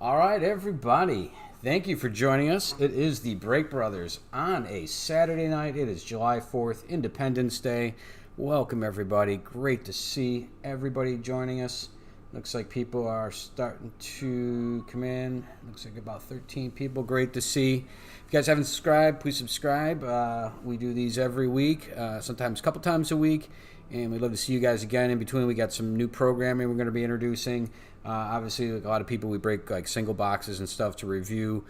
All right, everybody. Thank you for joining us. It is the Break Brothers on a Saturday night. It is July 4th, Independence Day. Welcome, everybody. Great to see everybody joining us. Looks like people are starting to come in. Looks like about 13 people. Great to see. If you guys haven't subscribed, please subscribe. We do these every week, sometimes a couple times a week. And we'd love to see you guys again. In between, we got some new programming we're going to be introducing. Obviously, like a lot of people, we break like single boxes and stuff to review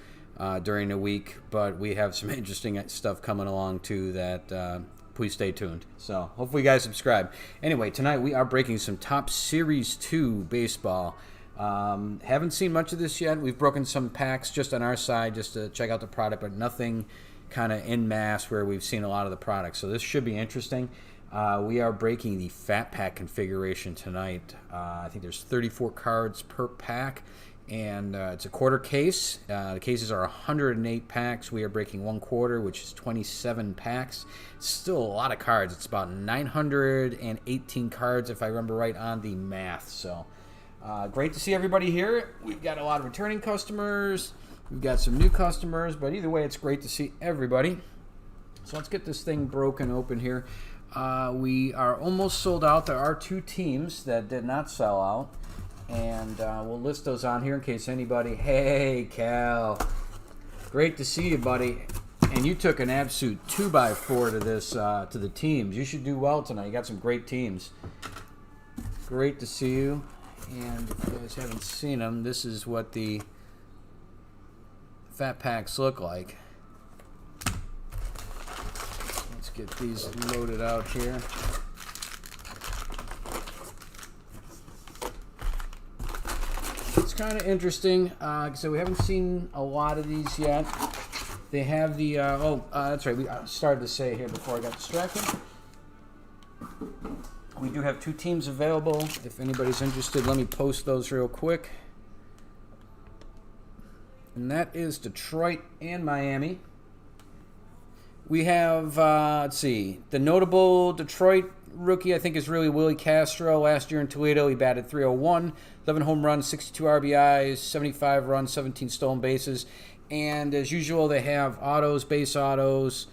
during the week. But we have some interesting stuff coming along, too, that please stay tuned. So hopefully you guys subscribe. Anyway, tonight we are breaking some Top Series 2 baseball. Haven't seen much of this yet. We've broken some packs just on our side just to check out the product, but nothing kind of en masse where we've seen a lot of the products. So this should be interesting. We are breaking the Fat Pack configuration tonight. I think there's 34 cards per pack, and it's a quarter case. The cases are 108 packs. We are breaking one quarter, which is 27 packs. It's still a lot of cards. It's about 918 cards, if I remember right on the math. So great to see everybody here. We've got a lot of returning customers. We've got some new customers, but either way, it's great to see everybody. So let's get this thing broken open here. We are almost sold out. There are two teams that did not sell out, and we'll list those on here in case anybody. Hey, Cal, great to see you, buddy. And you took an absolute 2x4 to this to the teams. You should do well tonight. You got some great teams. Great to see you. And if you guys haven't seen them, this is what the Fat Packs look like. Get these loaded out here. It's kind of interesting. So we haven't seen a lot of these yet. They have the that's right. We started to say here before I got distracted. We do have two teams available. If anybody's interested, let me post those real quick. And that is Detroit and Miami. We have, let's see, the notable Detroit rookie, I think, is really Willie Castro. Last year in Toledo, he batted .301, 11 home runs, 62 RBIs, 75 runs, 17 stolen bases. And as usual, they have autos, base autos,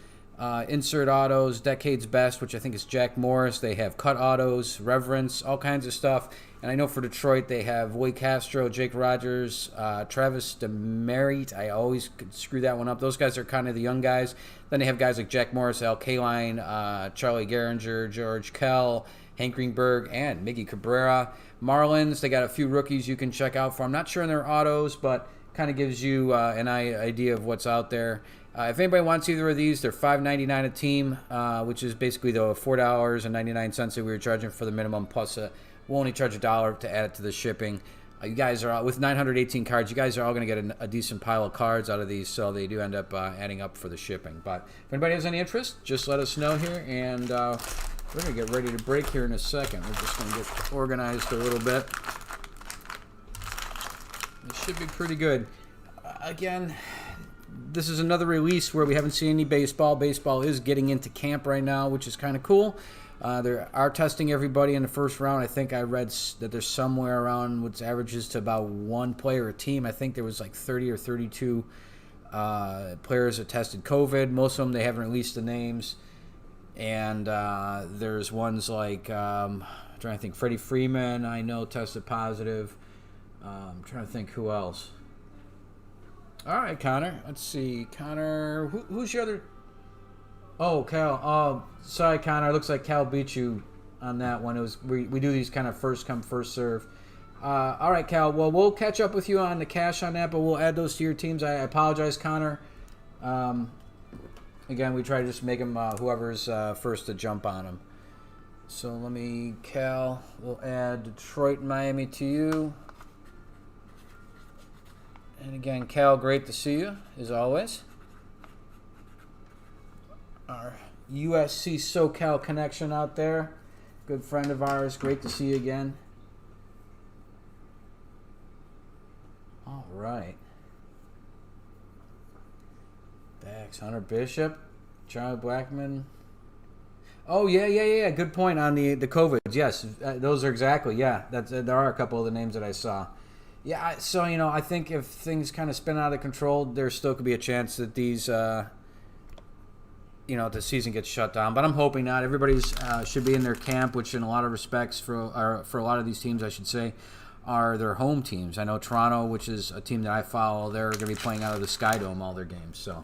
insert autos, Decade's Best, which I think is Jack Morris. They have cut autos, Reverence, all kinds of stuff. And I know for Detroit, they have Willie Castro, Jake Rogers, Travis Demerit. I always could screw that one up. Those guys are kind of the young guys. Then they have guys like Jack Morris, Al Kaline, Charlie Gehringer, George Kell, Hank Greenberg, and Miggy Cabrera. Marlins, they got a few rookies you can check out for. I'm not sure in their autos, but kind of gives you an idea of what's out there. If anybody wants either of these, they're $5.99 a team, which is basically the $4.99 that we were charging for the minimum, plus we'll only charge $1 to add it to the shipping. You guys are, with 918 cards, you guys are all going to get a decent pile of cards out of these, so they do end up adding up for the shipping. But if anybody has any interest, just let us know here, and we're going to get ready to break here in a second. We're just going to get organized a little bit. It should be pretty good. Again, this is another release where we haven't seen any baseball. Baseball is getting into camp right now, which is kind of cool. They are testing everybody in the first round. I think I read that there's somewhere around what averages to about one player a team. I think there was like 30 or 32 players that tested COVID. Most of them, they haven't released the names. And there's ones like, I'm trying to think, Freddie Freeman, I know, tested positive. I'm trying to think who else. All right, Connor. Let's see. Connor, who's your other... Oh, Cal. Oh, sorry, Connor. Looks like Cal beat you on that one. It was we do these kind of first come, first serve. All right, Cal. Well, we'll catch up with you on the cash on that, but we'll add those to your teams. I apologize, Connor. Again, we try to just make them whoever's first to jump on them. So let me, Cal, we'll add Detroit and Miami to you. And again, Cal, great to see you, as always. Our USC SoCal connection out there. Good friend of ours. Great to see you again. All right. Bax, Hunter Bishop, Charlie Blackman. Oh, yeah. Good point on the COVIDs. Yes, those are exactly, yeah. There are a couple of the names that I saw. Yeah, so, I think if things kind of spin out of control, there still could be a chance that these, the season gets shut down. But I'm hoping not. Everybody's should be in their camp, which in a lot of respects, for a lot of these teams, I should say, are their home teams. I know Toronto, which is a team that I follow, they're going to be playing out of the Sky Dome all their games. So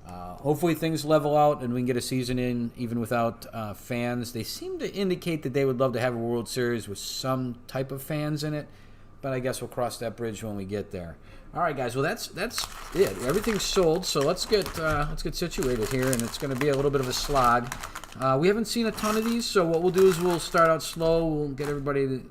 hopefully things level out and we can get a season in even without fans. They seem to indicate that they would love to have a World Series with some type of fans in it. But I guess we'll cross that bridge when we get there. All right, guys. Well, that's it. Everything's sold, so let's get situated here, and it's going to be a little bit of a slog. We haven't seen a ton of these, so what we'll do is we'll start out slow. We'll get everybody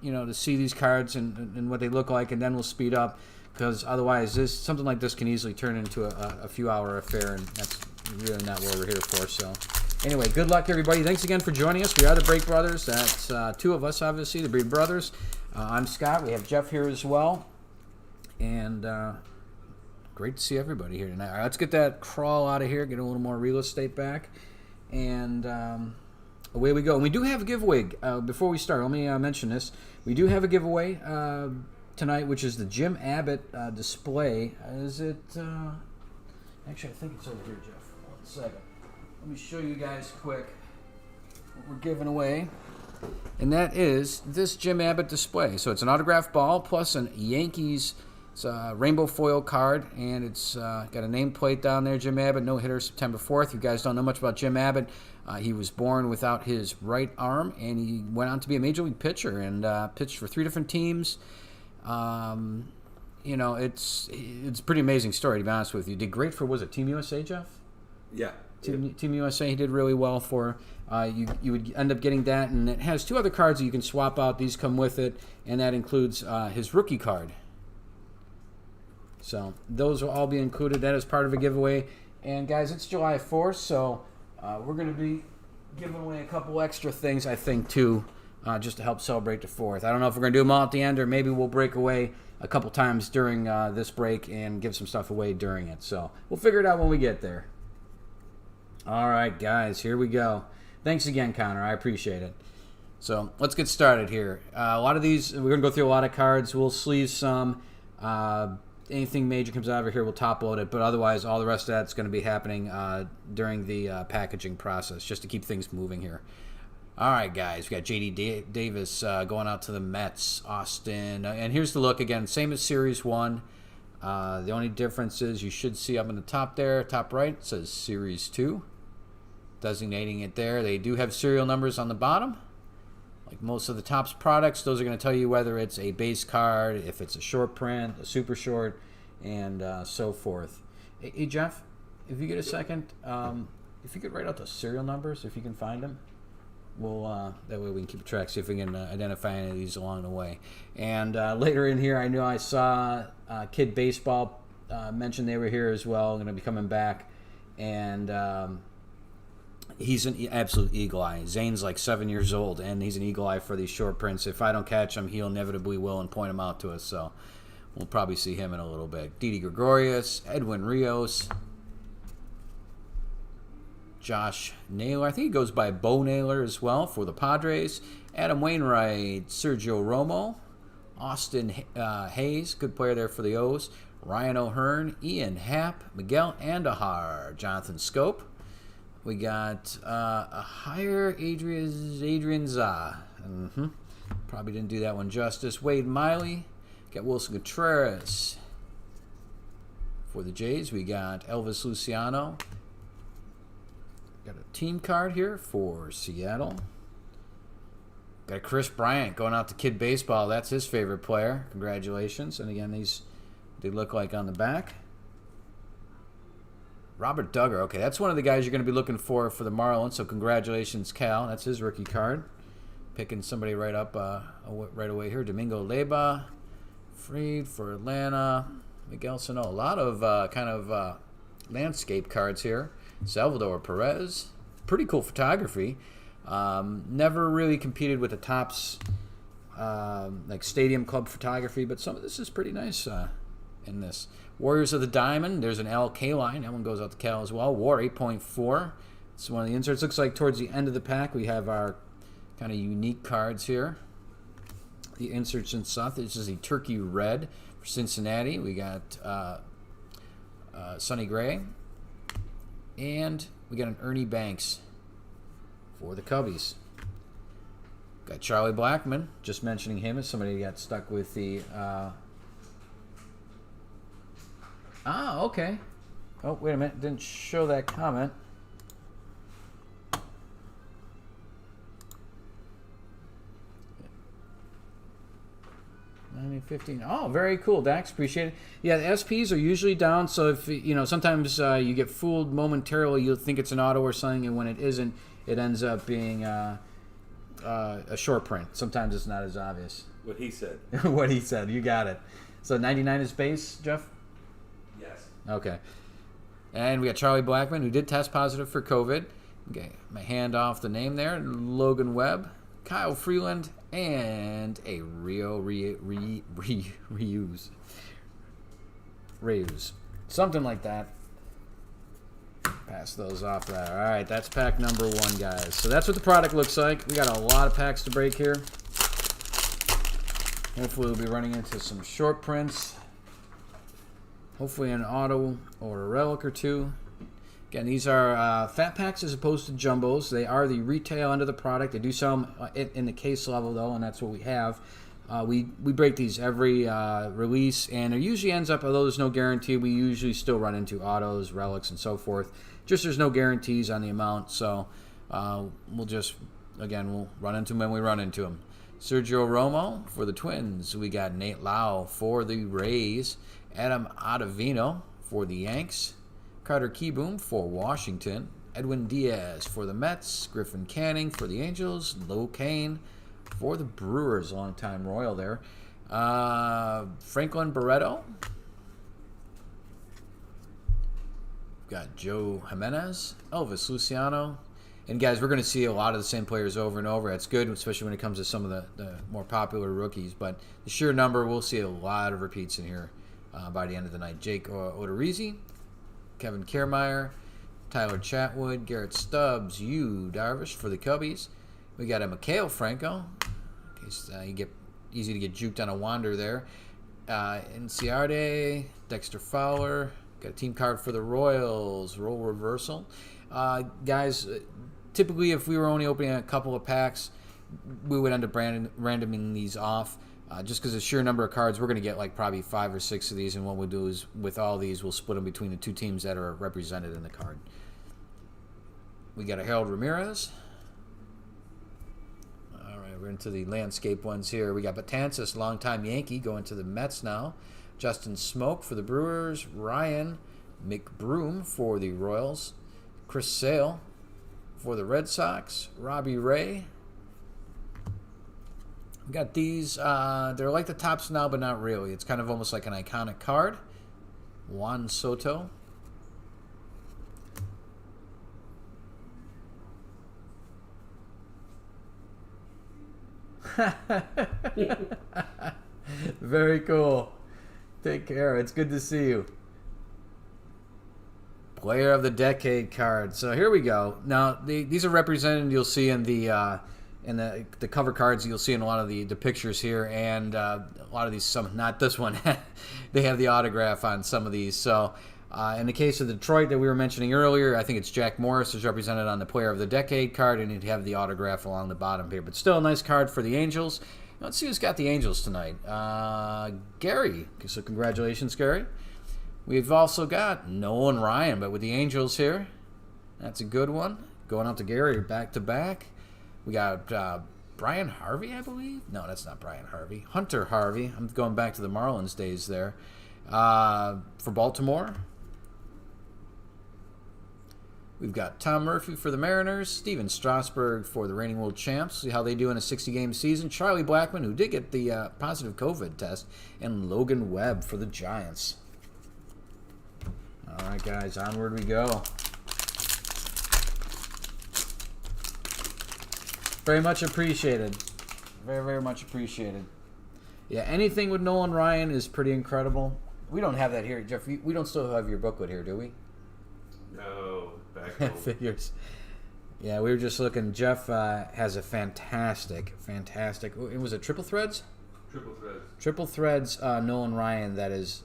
to see these cards and what they look like, and then we'll speed up because otherwise, something like this can easily turn into a few-hour affair, and that's really not what we're here for. So. Anyway, good luck, everybody. Thanks again for joining us. We are the Break Brothers. That's two of us, obviously, the Break Brothers. I'm Scott. We have Jeff here as well. And great to see everybody here tonight. All right, let's get that crawl out of here, get a little more real estate back. And away we go. And we do have a giveaway. Before we start, let me mention this. We do have a giveaway tonight, which is the Jim Abbott display. Is it... Actually, I think it's over here, Jeff. 1 second. Let me show you guys quick what we're giving away. And that is this Jim Abbott display. So it's an autographed ball plus a Yankees rainbow foil card. And it's got a nameplate down there, Jim Abbott, no hitter, September 4th. You guys don't know much about Jim Abbott. He was born without his right arm. And he went on to be a major league pitcher and pitched for 3 different teams. It's a pretty amazing story, to be honest with you. Did great for, was it Team USA, Jeff? Yeah. Team USA, he did really well for. You would end up getting that, and it has 2 other cards that you can swap out. These come with it, and that includes his rookie card. So those will all be included. That is part of a giveaway. And guys, it's July 4th, so we're going to be giving away a couple extra things, I think, too, just to help celebrate the 4th. I don't know if we're going to do them all at the end, or maybe we'll break away a couple times during this break and give some stuff away during it. So we'll figure it out when we get there. All right, guys, here we go. Thanks again, Connor. I appreciate it. So let's get started here. A lot of these, we're going to go through a lot of cards. We'll sleeve some. Anything major comes out of here, we'll top load it. But otherwise, all the rest of that's going to be happening during the packaging process, just to keep things moving here. All right, guys, we got J.D. Davis going out to the Mets, Austin. And here's the look again, same as Series 1. The only difference is you should see up in the top there, top right, it says Series 2. Designating it there. They do have serial numbers on the bottom. Like most of the Topps products, those are going to tell you whether it's a base card, if it's a short print, a super short, and so forth. Hey, Jeff, if you get a second, if you could write out the serial numbers, if you can find them, we'll that way we can keep track, see if we can identify any of these along the way. And later in here, I know I saw Kid Baseball mention they were here as well, going to be coming back. And he's an absolute eagle eye. Zane's like 7 years old, and he's an eagle eye for these short prints. If I don't catch him, he'll inevitably will and point them out to us. So we'll probably see him in a little bit. Didi Gregorius, Edwin Rios, Josh Naylor. I think he goes by Bo Naylor as well for the Padres. Adam Wainwright, Sergio Romo, Austin Hayes, good player there for the O's. Ryan O'Hearn, Ian Happ, Miguel Andujar, Jonathan Scope. We got a higher Adrian Za. Probably didn't do that one justice. Wade Miley. Got Wilson Contreras. For the Jays, we got Elvis Luciano. Got a team card here for Seattle. Got Chris Bryant going out to Kid Baseball. That's his favorite player. Congratulations. And again, they look like on the back. Robert Duggar. Okay, that's one of the guys you're going to be looking for the Marlins. So congratulations, Cal. That's his rookie card. Picking somebody right up right away here. Domingo Leyba. Freed for Atlanta. Miguel Sano. A lot of landscape cards here. Salvador Perez. Pretty cool photography. Never really competed with the Topps like Stadium Club photography, but some of this is pretty nice in this. Warriors of the Diamond. There's an LK line. That one goes out to Cal as well. War 8.4. It's one of the inserts. Looks like towards the end of the pack we have our kind of unique cards here. the inserts and stuff. This is the Turkey Red for Cincinnati. We got Sonny Gray. And we got an Ernie Banks for the Cubbies. Got Charlie Blackmon. Just mentioning him as somebody got stuck with the... okay. Oh, wait a minute. Didn't show that comment. 15. Oh, very cool, Dax. Appreciate it. Yeah, the SPs are usually down, so if sometimes you get fooled momentarily, you'll think it's an auto or something, and when it isn't, it ends up being a short print. Sometimes it's not as obvious. What he said. What he said. You got it. So 99 is base, Jeff? Yes. Okay. And we got Charlie Blackmon, who did test positive for COVID. Okay, my hand off the name there. Logan Webb, Kyle Freeland, and a Rios. Something like that. Pass those off there. All right, that's pack number 1, guys. So that's what the product looks like. We got a lot of packs to break here. Hopefully we'll be running into some short prints. Hopefully an auto or a relic or two. Again, these are fat packs as opposed to jumbos. They are the retail end of the product. They do sell them in the case level, though, and that's what we have. We break these every release, and it usually ends up, although there's no guarantee, we usually still run into autos, relics, and so forth. Just there's no guarantees on the amount, so we'll run into them when we run into them. Sergio Romo for the Twins. We got Nate Lau for the Rays. Adam Ottavino for the Yanks. Carter Kieboom for Washington. Edwin Diaz for the Mets. Griffin Canning for the Angels. Lo Cain for the Brewers. Longtime Royal there. Franklin Barreto. We've got Joe Jimenez. Elvis Luciano. And guys, we're going to see a lot of the same players over and over. That's good, especially when it comes to some of the more popular rookies. But the sheer number, we'll see a lot of repeats in here by the end of the night. Jake Odorizzi, Kevin Kiermaier, Tyler Chatwood, Garrett Stubbs, Yu Darvish for the Cubbies. We got a Mikael Franco, in case you get easy to get juked on a wander there. Inciarte, Dexter Fowler. Got a team card for the Royals, role reversal. Guys, typically if we were only opening a couple of packs, we would end up randoming these off. Just because the sheer number of cards, we're going to get like probably 5 or 6 of these, and what we'll do is with all these, we'll split them between the 2 teams that are represented in the card. We got a Harold Ramirez. All right, we're into the landscape ones here. We got Betances, longtime Yankee, going to the Mets now. Justin Smoke for the Brewers. Ryan McBroom for the Royals. Chris Sale for the Red Sox. Robbie Ray. We got these. They're like the Topps now, but not really. It's kind of almost like an iconic card. Juan Soto. Very cool. Take care. It's good to see you. Player of the Decade card. So here we go. Now these are represented. You'll see in the cover cards. You'll see in a lot of the pictures here, and a lot of these. Some, not this one. They have the autograph on some of these. So in the case of Detroit that we were mentioning earlier, I think it's Jack Morris is represented on the Player of the Decade card, and he'd have the autograph along the bottom here. But still a nice card for the Angels. Let's see who's got the Angels tonight. Gary. So congratulations, Gary. We've also got Nolan Ryan, but with the Angels here. That's a good one. Going out to Gary back-to-back. We got Brian Harvey, I believe. No, that's not Brian Harvey. Hunter Harvey. I'm going back to the Marlins days there. For Baltimore. We've got Tom Murphy for the Mariners, Steven Strasburg for the reigning world champs. See how they do in a 60-game season. Charlie Blackmon, who did get the positive COVID test, and Logan Webb for the Giants. All right, guys, onward we go. Very much appreciated. Very, very much appreciated. Yeah, anything with Nolan Ryan is pretty incredible. We don't have that here, Jeff. We don't still have your booklet here, do we? No. Back home. Figures. Yeah, we were just looking. Jeff has a fantastic. It was a triple threads. Triple threads. Triple threads, Nolan Ryan. That is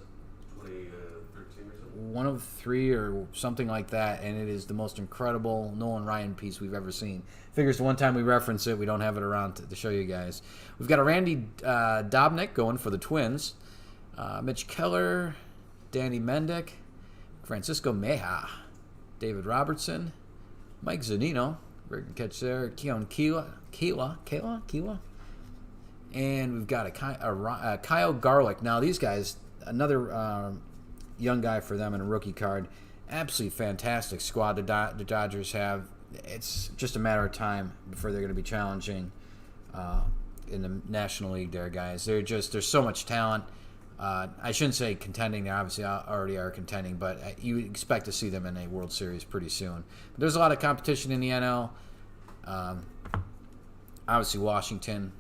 2013 or something. one of 3 or something like that, and it is the most incredible Nolan Ryan piece we've ever seen. Figures the one time we reference it, we don't have it around to show you guys. We've got a Randy Dominic going for the Twins. Mitch Keller, Danny Mendick, Francisco Meja, David Robertson, Mike Zunino, very good catch there, Keon Keila, and we've got a Kyle Garlick. Now these guys, another young guy for them and a rookie card. Absolutely fantastic squad the Dodgers have. It's just a matter of time before they're going to be challenging in the National League there, guys. There's so much talent. I shouldn't say contending. They obviously already are contending, but you expect to see them in a World Series pretty soon. But there's a lot of competition in the NL. Obviously, Washington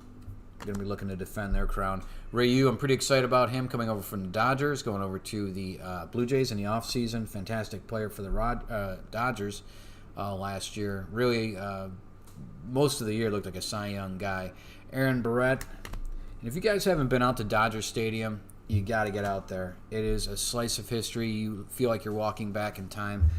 going to be looking to defend their crown. Ryu, I'm pretty excited about him coming over from the Dodgers, going over to the Blue Jays in the offseason. Fantastic player for the Dodgers last year. Really, most of the year looked like a Cy Young guy. Aaron Barrett. And if you guys haven't been out to Dodger Stadium, you got to get out there. It is a slice of history. You feel like you're walking back in time.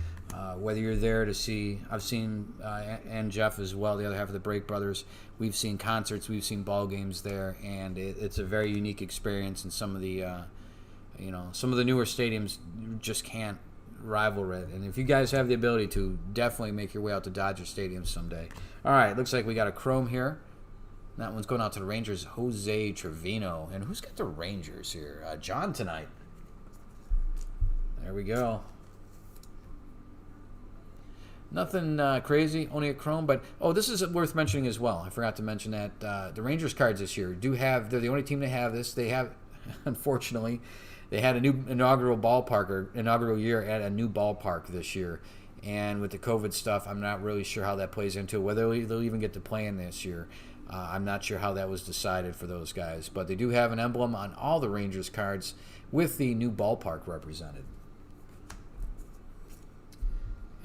Whether you're there to see, I've seen, and Jeff as well, the other half of the Break Brothers, we've seen concerts, we've seen ball games there, and it's a very unique experience. And some of the, some of the newer stadiums just can't rival it. And if you guys have the ability to, definitely make your way out to Dodger Stadium someday. All right, looks like we got a chrome here. That one's going out to the Rangers, Jose Trevino. And who's got the Rangers here? John tonight. There we go. Nothing crazy, only a chrome. But, this is worth mentioning as well. I forgot to mention that the Rangers cards this year they're the only team to have this. They have, unfortunately, they had a new inaugural year at a new ballpark this year. And with the COVID stuff, I'm not really sure how that plays into it, whether they'll even get to play in this year. I'm not sure how that was decided for those guys. But they do have an emblem on all the Rangers cards with the new ballpark represented.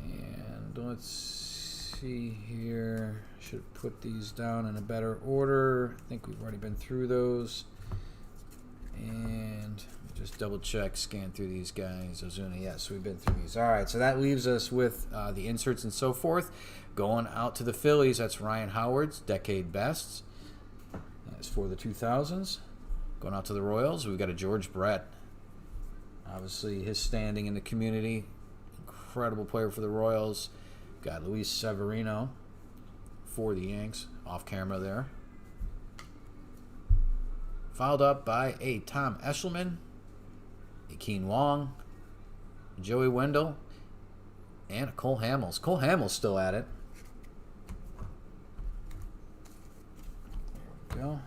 And let's see here. Should have put these down in a better order. I think we've already been through those. And just double check, scan through these guys. Ozuna, yes, we've been through these. All right, so that leaves us with the inserts and so forth. Going out to the Phillies, that's Ryan Howard's Decade Bests. That's for the 2000s. Going out to the Royals, we've got a George Brett. Obviously, his standing in the community. Incredible player for the Royals. Got Luis Severino for the Yanks. Off camera there. Followed up by a Tom Eshelman, a Keen Wong, Joey Wendell, and a Cole Hamels. Cole Hamels still at it. There we go.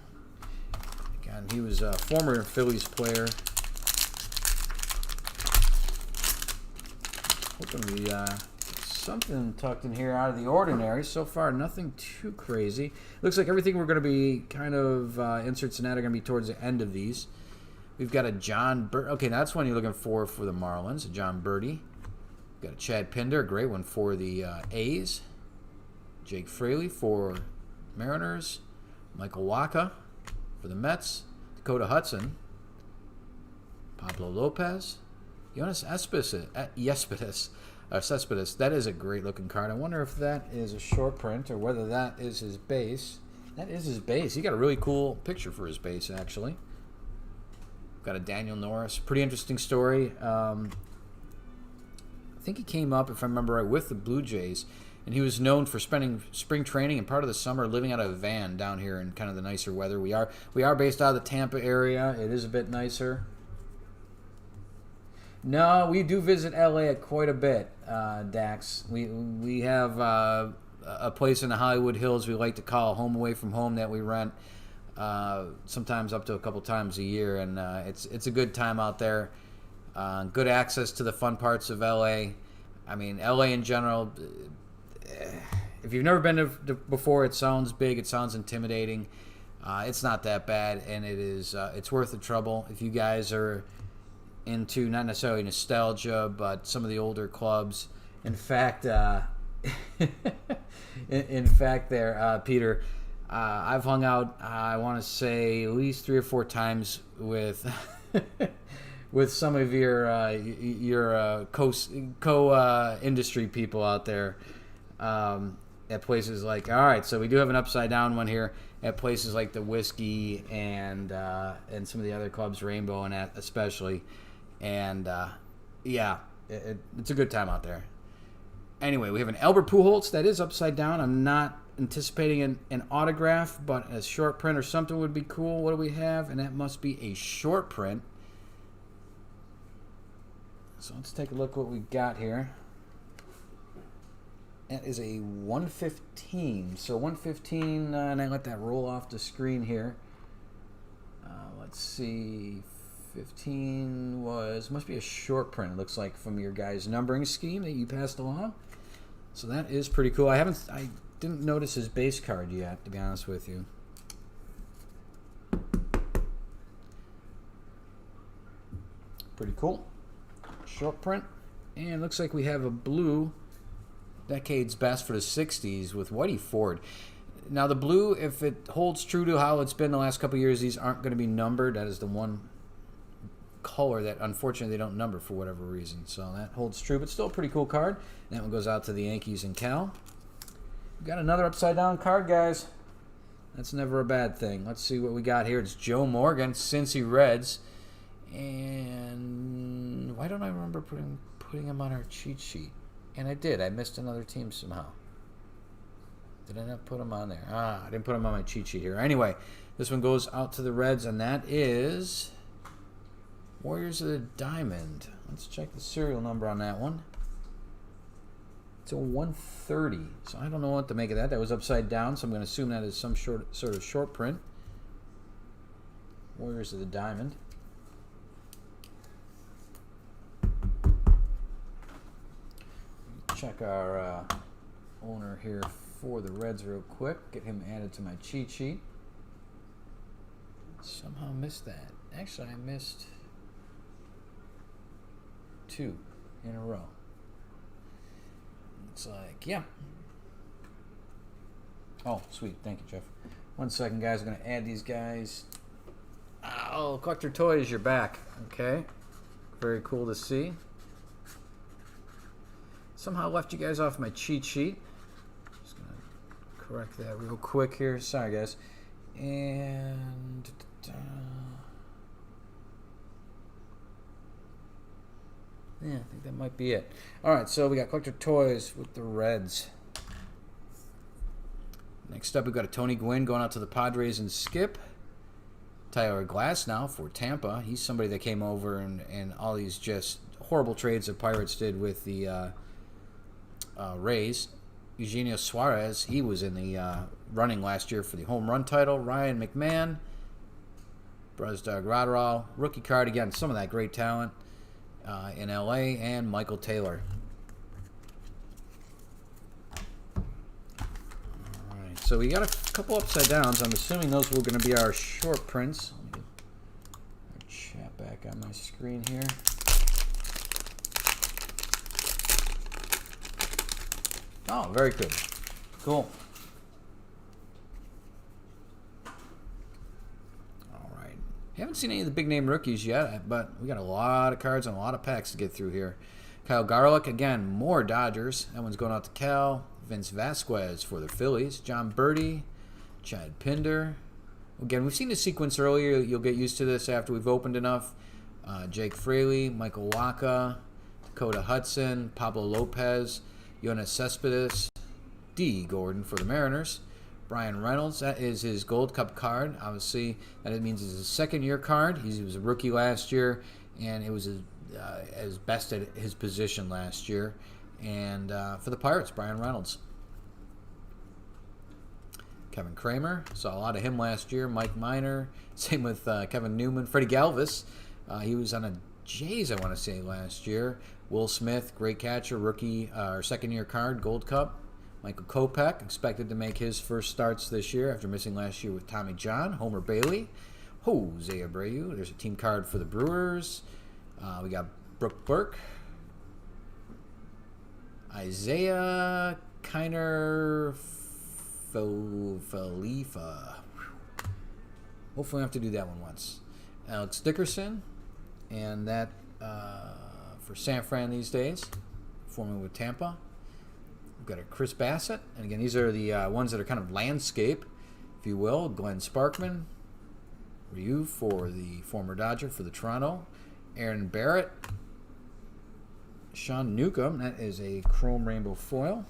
Again, he was a former Phillies player. Hoping we something tucked in here out of the ordinary. So far, nothing too crazy. Looks like everything we're going to be kind of inserts and that are going to be towards the end of these. We've got a John Birdie. Okay, that's one you're looking for the Marlins. A John Birdie. Got a Chad Pinder, a great one for the A's. Jake Fraley for Mariners. Michael Wacha for the Mets. Dakota Hudson. Pablo Lopez. Jonas Cespedes. That is a great looking card. I wonder if that is a short print or whether that is his base. That is his base. He got a really cool picture for his base, actually. Got a Daniel Norris. Pretty interesting story. I think he came up, if I remember right, with the Blue Jays, and he was known for spending spring training and part of the summer living out of a van down here in kind of the nicer weather. We are based out of the Tampa area. It is a bit nicer. No, we do visit LA quite a bit, Dax. We have a place in the Hollywood Hills we like to call home away from home that we rent sometimes up to a couple times a year, and it's a good time out there. Good access to the fun parts of LA. I mean, LA in general, if you've never been to before, it sounds big, it sounds intimidating. It's not that bad, and it's worth the trouble. If you guys are into not necessarily nostalgia, but some of the older clubs. In fact, Peter, I've hung out, I want to say, at least 3 or 4 times with with some of your co industry people out there at places like. All right, so we do have an upside down one here at places like the Whiskey and some of the other clubs, Rainbow and that especially, and yeah, it's a good time out there. Anyway, we have an Albert Pujols that is upside down. I'm not anticipating an autograph, but a short print or something would be cool. What do we have? And that must be a short print. So let's take a look what we got here. That is a 115. So 115, and I let that roll off the screen here. Let's see. 15 must be a short print, it looks like, from your guys' numbering scheme that you passed along. So that is pretty cool. I didn't notice his base card yet, to be honest with you. Pretty cool. Short print. And looks like we have a blue Decade's Best for the 60s with Whitey Ford. Now the blue, if it holds true to how it's been the last couple of years, these aren't going to be numbered. That is the one color that unfortunately they don't number for whatever reason. So that holds true, but still a pretty cool card. And that one goes out to the Yankees and Cal. We've got another upside down card, guys. That's never a bad thing. Let's see what we got here. It's Joe Morgan, Cincy Reds. And why don't I remember putting him on our cheat sheet? And I did. I missed another team somehow. Did I not put him on there? I didn't put him on my cheat sheet here. Anyway, this one goes out to the Reds, and that is Warriors of the Diamond. Let's check the serial number on that one. It's a 130. So I don't know what to make of that. That was upside down, so I'm going to assume that is some sort of short print. Warriors of the Diamond. Check our owner here for the Reds real quick. Get him added to my cheat sheet. Somehow missed that. Actually, I missed 2 in a row. It's like, yeah. Oh, sweet. Thank you, Jeff. 1 second, guys. I'm going to add these guys. Oh, Collector Toys, you're back. Okay. Very cool to see. Somehow left you guys off my cheat sheet. Just going to correct that real quick here. Sorry, guys. And yeah, I think that might be it. All right, so we got Collector Toys with the Reds. Next up, we've got a Tony Gwynn going out to the Padres and Skip. Tyler Glass now for Tampa. He's somebody that came over and all these just horrible trades the Pirates did with the Rays. Eugenio Suarez, he was in the running last year for the home run title. Ryan McMahon, Brusdar Graterol, rookie card again. Some of that great talent in LA, and Michael Taylor. All right, so we got a couple upside downs. I'm assuming those were going to be our short prints. Let me get our chat back on my screen here. Oh, very good. Cool. All right. Haven't seen any of the big name rookies yet, but we got a lot of cards and a lot of packs to get through here. Kyle Garlick, again, more Dodgers. That one's going out to Cal. Vince Vasquez for the Phillies. John Birdie. Chad Pinder. Again, we've seen the sequence earlier. You'll get used to this after we've opened enough. Jake Fraley, Michael Wacha, Dakota Hudson, Pablo Lopez, Yoenis Cespedes, D. Gordon for the Mariners. Bryan Reynolds, that is his Gold Cup card. Obviously, that means it's his second-year card. He was a rookie last year, and it was his best at his position last year. And for the Pirates, Bryan Reynolds. Kevin Kramer, saw a lot of him last year. Mike Minor, same with Kevin Newman. Freddie Galvis, he was on a Jays, I want to say, last year. Will Smith, great catcher, rookie, or second-year card, Gold Cup. Michael Kopech, expected to make his first starts this year after missing last year with Tommy John. Homer Bailey. Jose Abreu. There's a team card for the Brewers. We got Brooke Burke. Isaiah Kiner Falifa. Hopefully I have to do that one once. Alex Dickerson. And that for San Fran these days, forming with Tampa. We've got a Chris Bassett. And again, these are the ones that are kind of landscape, if you will. Glenn Sparkman. Ryu for the former Dodger for the Toronto. Aaron Barrett. Sean Newcomb. That is a chrome rainbow foil.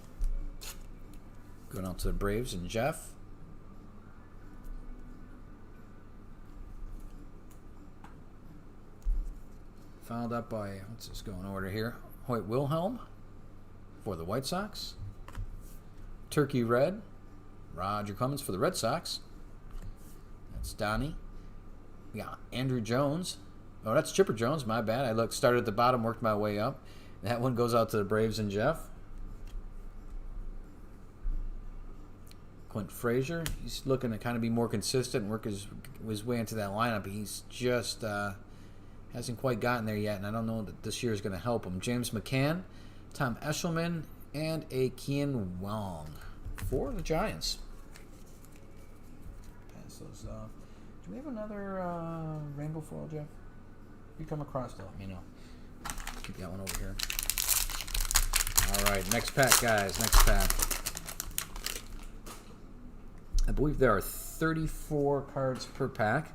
Going out to the Braves and Jeff. Followed up by, what's this going order here? Hoyt Wilhelm for the White Sox. Turkey Red. Roger Clemens for the Red Sox. That's Donnie. We got Andrew Jones. Oh, that's Chipper Jones. My bad. I started at the bottom, worked my way up. That one goes out to the Braves and Jeff. Clint Frazier. He's looking to kind of be more consistent and work his way into that lineup. He's just hasn't quite gotten there yet, and I don't know that this year is going to help him. James McCann, Tom Eshelman, and a Kian Wong for the Giants. Pass those off. Do we have another rainbow foil, Jeff? If you come across it, let me know. Keep that one over here. All right, next pack, guys. Next pack. I believe there are 34 cards per pack.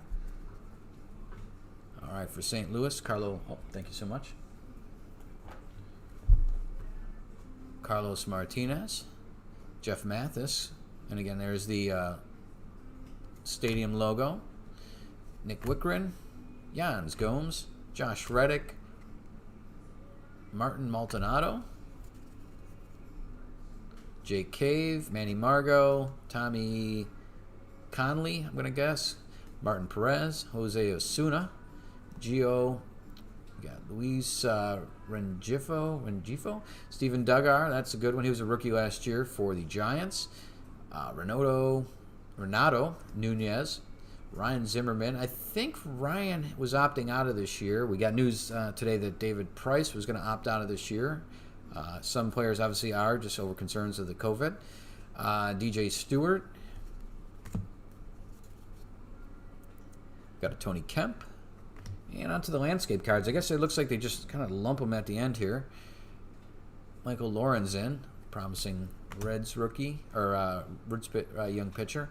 All right, for St. Louis, Carlo. Oh, thank you so much. Carlos Martinez, Jeff Mathis, and again, there's the stadium logo. Nick Wickren, Jans Gomes, Josh Reddick, Martin Maldonado, Jake Cave, Manny Margot, Tommy Conley, I'm going to guess, Martin Perez, Jose Osuna, Gio, we got Luis Rengifo, Steven Duggar, that's a good one. He was a rookie last year for the Giants. Renato Nunez, Ryan Zimmerman. I think Ryan was opting out of this year. We got news today that David Price was going to opt out of this year. Some players obviously are, just over concerns of the COVID. DJ Stewart. Got a Tony Kemp. And onto the landscape cards. I guess it looks like they just kind of lump them at the end here. Michael Lorenzen, promising Reds rookie, or Reds young pitcher.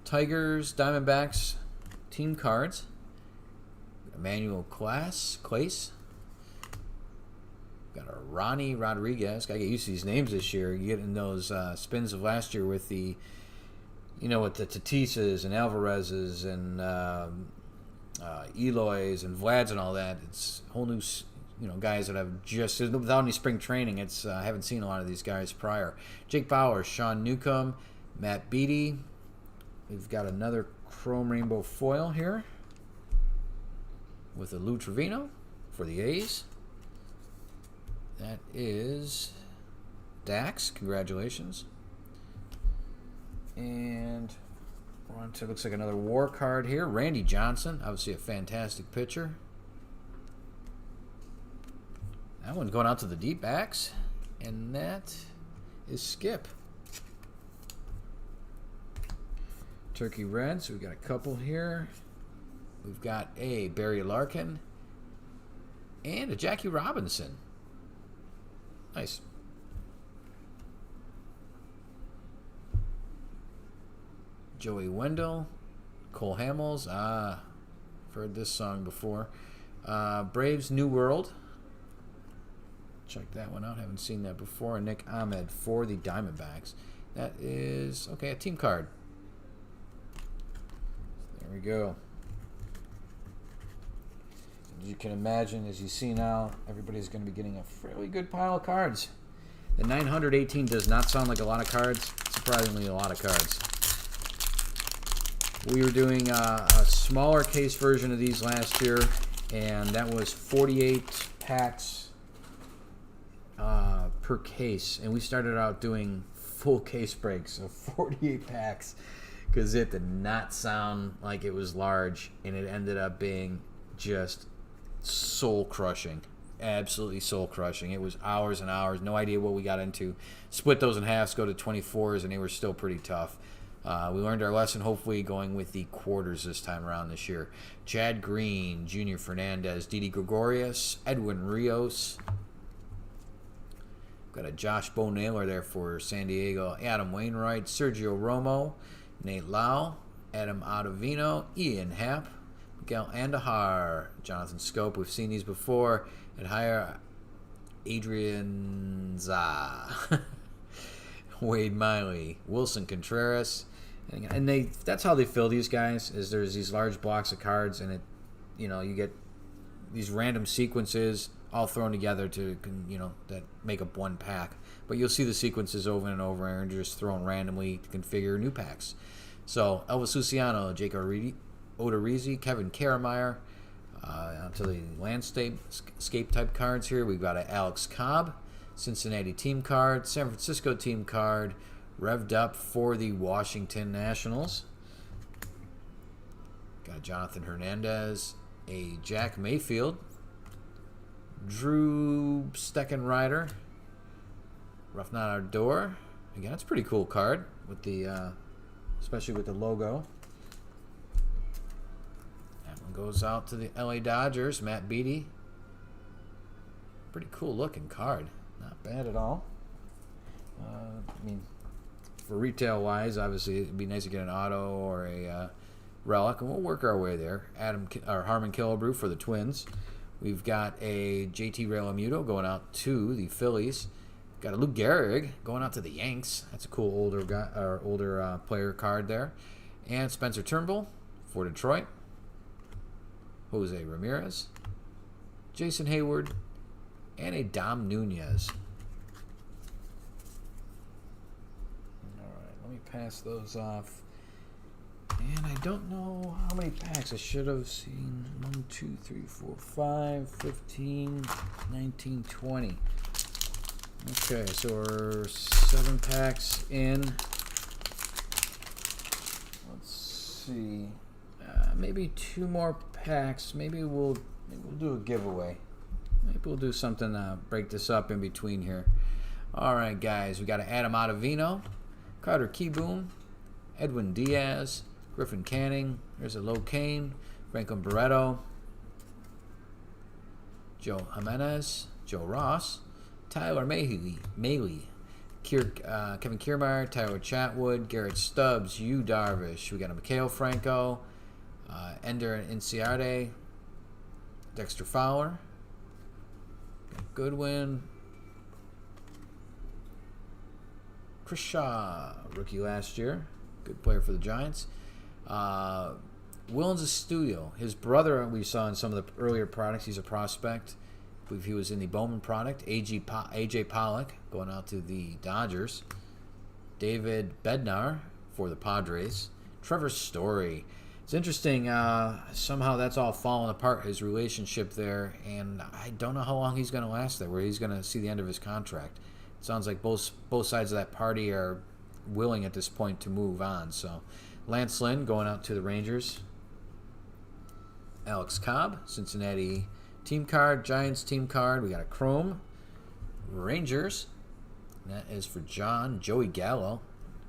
Tigers, Diamondbacks, team cards. Emmanuel Clace. Got a Ronnie Rodriguez. Gotta get used to these names this year. You get in those spins of last year with the, with the Tatises and Alvarez's and Eloy's and Vlad's and all that. It's whole new, guys that have just, without any spring training, I haven't seen a lot of these guys prior. Jake Bauer, Sean Newcomb, Matt Beattie. We've got another chrome rainbow foil here with a Lou Trevino for the A's. That is Dax. Congratulations. And we're on to, looks like another war card here. Randy Johnson, obviously a fantastic pitcher. That one's going out to the D-backs. And that is Skip. Turkey Red, so we've got a couple here. We've got a Barry Larkin and a Jackie Robinson. Nice. Joey Wendell, Cole Hamels. I've heard this song before. Braves New World. Check that one out. Haven't seen that before. Nick Ahmed for the Diamondbacks. That is, okay, a team card. There we go. As you can imagine, as you see now, everybody's going to be getting a fairly good pile of cards. The 918 does not sound like a lot of cards. Surprisingly, a lot of cards. We were doing a smaller case version of these last year, and that was 48 packs per case. And we started out doing full case breaks of 48 packs because it did not sound like it was large, and it ended up being just soul-crushing. absolutely soul-crushing. It was hours and hours. No idea what we got into. Split those in halves, go to 24s, and they were still pretty tough. We learned our lesson, hopefully going with the quarters this time around this year. Chad Green, Junior Fernandez, Didi Gregorius, Edwin Rios. Got a Josh Bo Naylor there for San Diego. Adam Wainwright, Sergio Romo, Nate Lau, Adam Ottavino, Ian Happ, Miguel Andahar, Jonathan Scope. We've seen these before. And higher Adrian Za, Wade Miley, Wilson Contreras. And that's how they fill these guys, is there's these large blocks of cards, and you get these random sequences all thrown together to, that make up one pack. But you'll see the sequences over and over, and just thrown randomly to configure new packs. So Elvis Luciano, Jake Odorizzi, Kevin Karameyer. Onto the landscape type cards here. We've got an Alex Cobb, Cincinnati team card, San Francisco team card, revved up for the Washington Nationals. Got Jonathan Hernandez, a Jack Mayfield, Drew Steckenrider, Roughnout Odor. Again, that's a pretty cool card with the, especially with the logo. That one goes out to the LA Dodgers, Matt Beattie. Pretty cool looking card. Not bad at all. For retail wise, obviously it'd be nice to get an auto or a relic, and we'll work our way there. Harmon Killebrew for the Twins. We've got a JT Realmuto going out to the Phillies. Got a Lou Gehrig going out to the Yanks. That's a cool older player card there. And Spencer Turnbull for Detroit. Jose Ramirez, Jason Hayward, and a Dom Nunez. All right, let me pass those off. And I don't know how many packs. I should have seen 1, 2, 3, 4, 5, 15, 19, 20. Okay, so we're 7 packs in. Let's see. Maybe 2 more packs. Maybe we'll do a giveaway. Maybe we'll do something to break this up in between here. All right, guys. We got an Adam Ottavino, Carter Kieboom, Edwin Diaz, Griffin Canning. There's a Locane, Franklin Barreto, Joe Jimenez, Joe Ross, Tyler Mahle, Kevin Kiermaier, Tyler Chatwood, Garrett Stubbs, Yu Darvish. We got a Mikhail Franco, Ender Inciarte, Dexter Fowler, Goodwin, Chris Shaw, rookie last year, good player for the Giants. Willens Studio, his brother we saw in some of the earlier products. He's a prospect. I believe he was in the Bowman product. AJ Pollock going out to the Dodgers. David Bednar for the Padres. Trevor Story. It's interesting. Somehow that's all fallen apart, his relationship there, and I don't know how long he's going to last there, where he's going to see the end of his contract. It sounds like both sides of that party are willing at this point to move on. So Lance Lynn going out to the Rangers. Alex Cobb, Cincinnati team card, Giants team card. We got a Chrome, Rangers. And that is for John. Joey Gallo,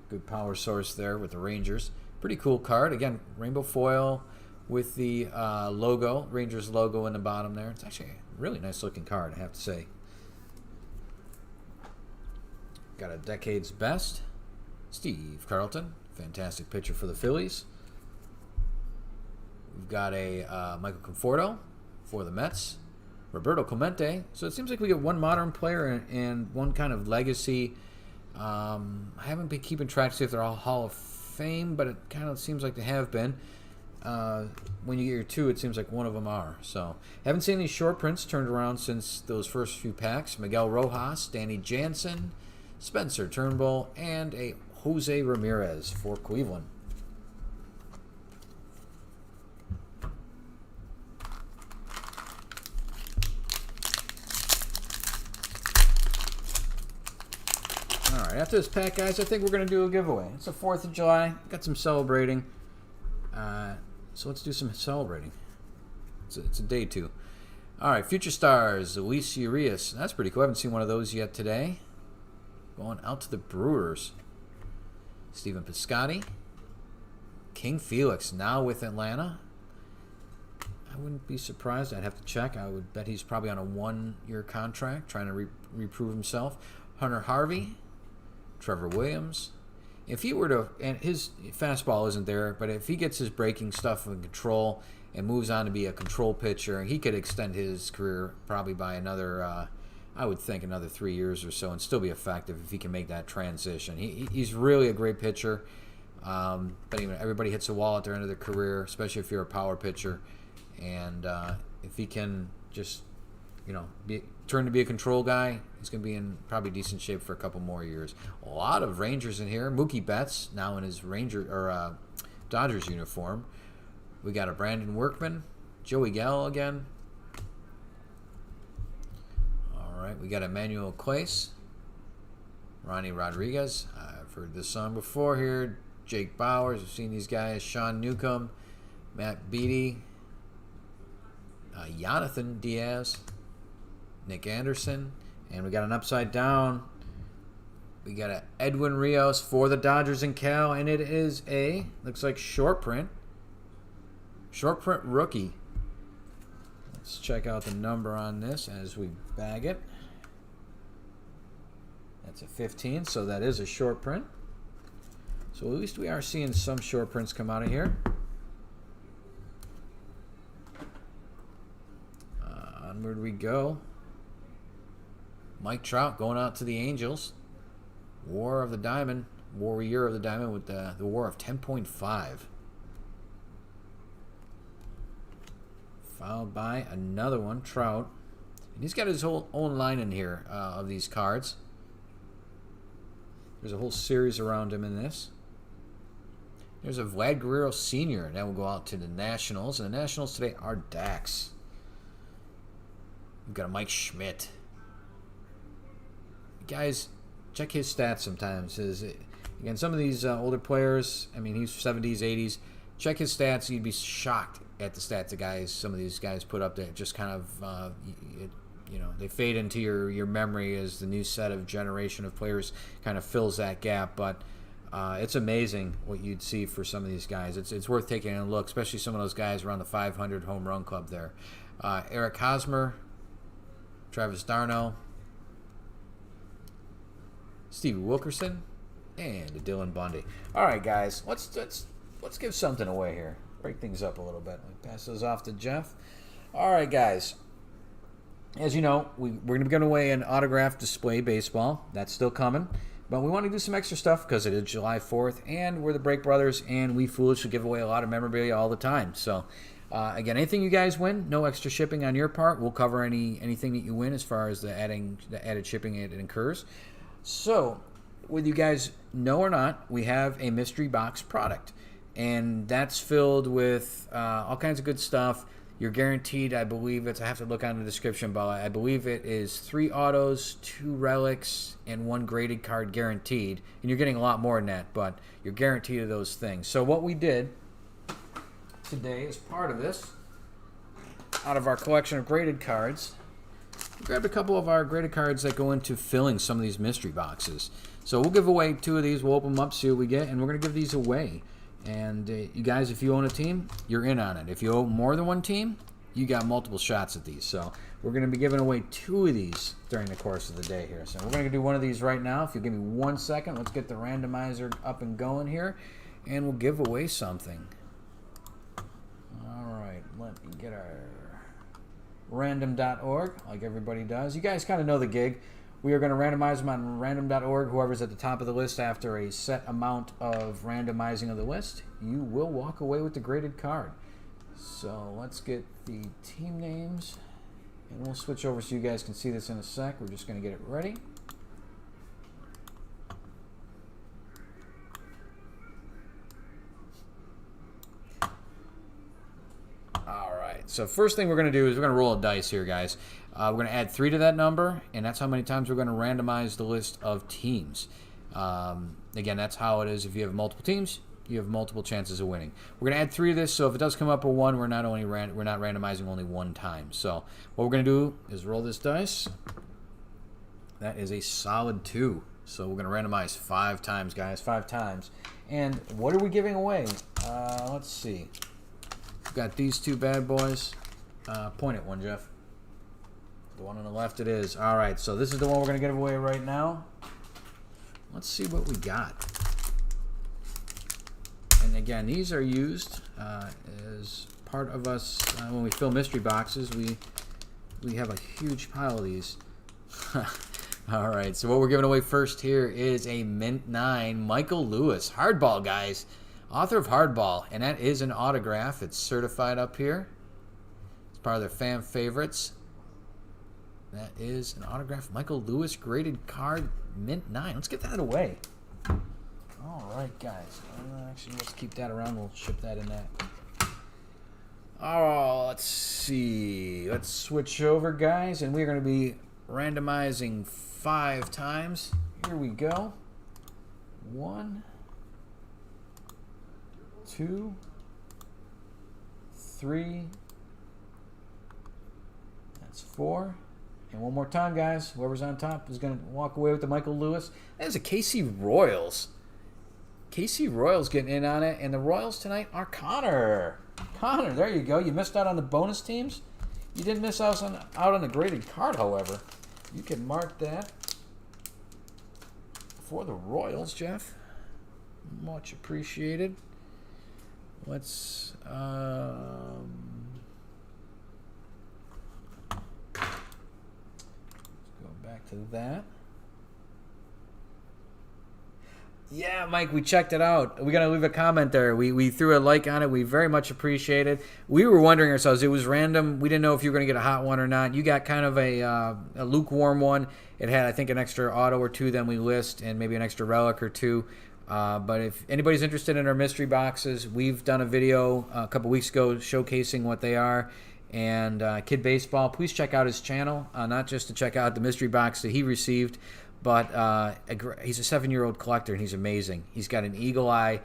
good power source there with the Rangers. Pretty cool card. Again, rainbow foil with the logo, Rangers logo in the bottom there. It's actually a really nice looking card, I have to say. Got a Decade's Best, Steve Carlton, fantastic pitcher for the Phillies. We've got a Michael Conforto for the Mets, Roberto Clemente. So it seems like we get one modern player and one kind of legacy. I haven't been keeping track to see if they're all Hall of Fame, but it kind of seems like they have been. When you get your 2, it seems like one of them are. So haven't seen any short prints turned around since those first few packs. Miguel Rojas, Danny Jansen, Spencer Turnbull, and a Jose Ramirez for Cleveland. All right, after this pack, guys, I think we're going to do a giveaway. It's the 4th of July. Got some celebrating. So let's do some celebrating. It's a day 2. All right, Future Stars, Luis Rios. That's pretty cool. I haven't seen one of those yet today. Going out to the Brewers. Stephen Piscotty. King Felix, now with Atlanta. I wouldn't be surprised. I'd have to check. I would bet he's probably on a 1-year contract, trying to reprove himself. Hunter Harvey. Trevor Williams. If he were to, and his fastball isn't there, but if he gets his breaking stuff in control and moves on to be a control pitcher, he could extend his career probably by another, I would think, another 3 years or so and still be effective if he can make that transition. He's really a great pitcher, but even everybody hits a wall at their end of their career, especially if you're a power pitcher. And if he can just, turn to be a control guy, he's going to be in probably decent shape for a couple more years. A lot of Rangers in here. Mookie Betts now in his Dodgers uniform. We got a Brandon Workman, Joey Gallo again. All right, we got Emmanuel Clace, Ronnie Rodriguez. I've heard this song before here. Jake Bowers. I've seen these guys. Sean Newcomb, Matt Beattie, Jonathan Diaz, Nick Anderson, and we got an upside down. We got a Edwin Rios for the Dodgers and Cal, and it is looks like short print rookie. Let's check out the number on this as we bag it. That's a 15, so that is a short print. So at least we are seeing some short prints come out of here. Onward we go. Mike Trout going out to the Angels. Warrior of the Diamond with the WAR of 10.5. Followed by another one, Trout. And he's got his whole own line in here of these cards. There's a whole series around him in this. There's a Vlad Guerrero Sr. That will go out to the Nationals. And the Nationals today are Dax. We've got a Mike Schmidt. Guys, check his stats sometimes. Again, some of these older players, he's 70s, 80s. Check his stats. You'd be shocked at the stats some of these guys put up that just kind of, they fade into your memory as the new set of generation of players kind of fills that gap. But it's amazing what you'd see for some of these guys. It's worth taking a look, especially some of those guys around the 500 home run club there. Eric Hosmer, Travis d'Arnaud, Stevie Wilkerson, and Dylan Bundy. All right, guys, let's give something away here. Break things up a little bit. Pass those off to Jeff. All right, guys. As you know, we're going to be giving away an autographed display baseball. That's still coming. But we want to do some extra stuff because it is July 4th, and we're the Break Brothers, and we foolishly give away a lot of memorabilia all the time. So, again, anything you guys win, no extra shipping on your part. We'll cover anything that you win as far as the added shipping it incurs. So, whether you guys know or not, we have a mystery box product, and that's filled with all kinds of good stuff. You're guaranteed, I believe I have to look on the description, but I believe it is 3 autos, 2 relics, and 1 graded card guaranteed. And you're getting a lot more than that, but you're guaranteed of those things. So what we did today as part of this, out of our collection of graded cards, we grabbed a couple of our graded cards that go into filling some of these mystery boxes. So we'll give away 2 of these. We'll open them up, see what we get, and we're going to give these away. And you guys, if you own a team, you're in on it. If you own more than one team, you got multiple shots at these. So we're going to be giving away 2 of these during the course of the day here. So we're going to do one of these right now. If you give me 1 second, let's get the randomizer up and going here, and we'll give away something. All right, let me get our random.org like everybody does. You guys kind of know the gig. We are going to randomize them on random.org. Whoever's at the top of the list after a set amount of randomizing of the list, you will walk away with the graded card. So let's get the team names, and we'll switch over so you guys can see this in a sec. We're just going to get it ready. All right, so first thing we're going to do is we're going to roll a dice here, guys. We're going to add 3 to that number, and that's how many times we're going to randomize the list of teams. Again, that's how it is if you have multiple teams. you have multiple chances of winning. We're gonna add 3 to this, so if it does come up a 1, we're not randomizing only 1 time. So what we're gonna do is roll this dice. That is a solid 2. So we're gonna randomize 5 times, guys, 5 times. And what are we giving away? Let's see. We've got these 2 bad boys. Point at one, Jeff. The one on the left it is. All right, so this is the one we're going to give away right now. Let's see what we got. And again, these are used as part of us when we fill mystery boxes. We have a huge pile of these. All right, so what we're giving away first here is a Mint 9 Michael Lewis. Hardball, guys. Author of Hardball. And that is an autograph. It's certified up here. It's part of their fan favorites. That is an autograph. Michael Lewis graded card, Mint 9. Let's get that away. All right, guys. Actually, let's keep that around. We'll ship that in that. Oh, let's see. Let's switch over, guys. And we're going to be randomizing 5 times. Here we go. 1, 2, 3. That's 4. And one more time, guys. Whoever's on top is going to walk away with the Michael Lewis. That is a KC Royals. KC Royals getting in on it. And the Royals tonight are Connor. Connor, there you go. You missed out on the bonus teams. You didn't miss out on the graded card, however. You can mark that for the Royals, Jeff. Much appreciated. Let's... back to that. Yeah, Mike, we checked it out. We got to leave a comment there. We threw a like on it. We very much appreciate it. We were wondering ourselves, it was random. We didn't know if you were going to get a hot one or not. You got kind of a lukewarm one. It had, I think, an extra auto or 2 than we list and maybe an extra relic or 2. But if anybody's interested in our mystery boxes, we've done a video a couple weeks ago showcasing what they are. And Kid Baseball, please check out his channel, not just to check out the mystery box that he received, but he's a 7-year-old collector, and he's amazing. He's got an eagle eye.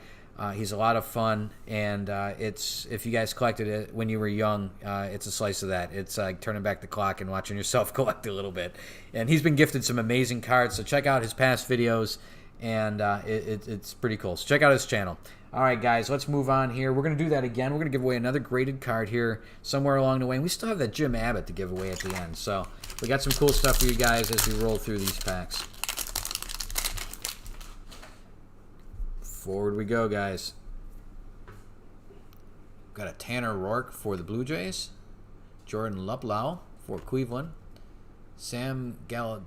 He's a lot of fun, and it's if you guys collected it when you were young, it's a slice of that. It's like turning back the clock and watching yourself collect a little bit. And he's been gifted some amazing cards, so check out his past videos, and it's pretty cool. So check out his channel. All right, guys, let's move on here. We're going to do that again. We're going to give away another graded card here somewhere along the way. And we still have that Jim Abbott to give away at the end. So we got some cool stuff for you guys as we roll through these packs. Forward we go, guys. Got a Tanner Rourke for the Blue Jays. Jordan Luplow for Cleveland. Sam Galivio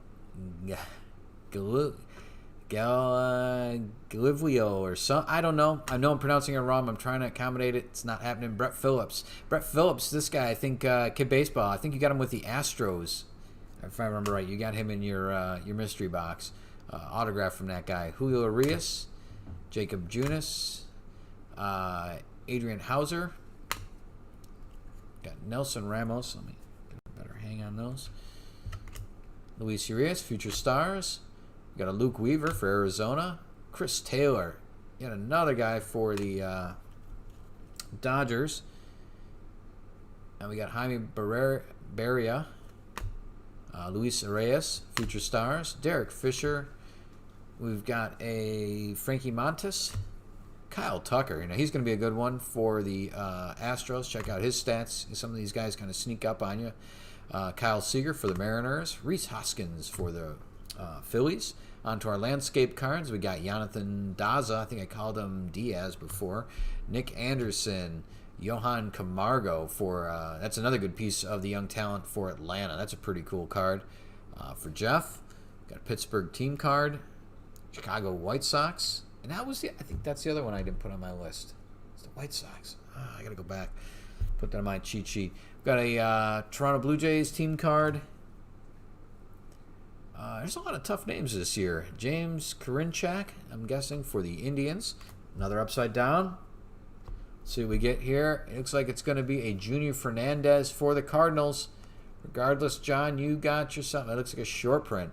or some, I don't know. I know I'm pronouncing it wrong. I'm trying to accommodate it. It's not happening. Brett Phillips. Brett Phillips, this guy, I think, Kid Baseball. I think you got him with the Astros. If I remember right, you got him in your mystery box. Autograph from that guy. Julio Rios, Jacob Junis, Adrian Hauser. Got Nelson Ramos. Let me get a better hang on those. Luis Urias, Future Stars. We got a Luke Weaver for Arizona. Chris Taylor. Yet another guy for the Dodgers. And we got Jaime Barria. Luis Reyes, Future Stars. Derek Fisher. We've got a Frankie Montes. Kyle Tucker. You know, he's going to be a good one for the Astros. Check out his stats. Some of these guys kind of sneak up on you. Kyle Seager for the Mariners. Reese Hoskins for the Phillies. On to our landscape cards, we got Jonathan Daza. I think I called him Diaz before. Nick Anderson. Johan Camargo for, that's another good piece of the young talent for Atlanta. That's a pretty cool card. For Jeff, got a Pittsburgh team card. Chicago White Sox. And that was I think that's the other one I didn't put on my list. It's the White Sox. I got to go back. Put that on my cheat sheet. Got a Toronto Blue Jays team card. There's a lot of tough names this year. James Karinchak, I'm guessing, for the Indians. Another upside down. Let's see what we get here. It looks like it's going to be a Junior Fernandez for the Cardinals. Regardless, John, you got yourself. It looks like a short print.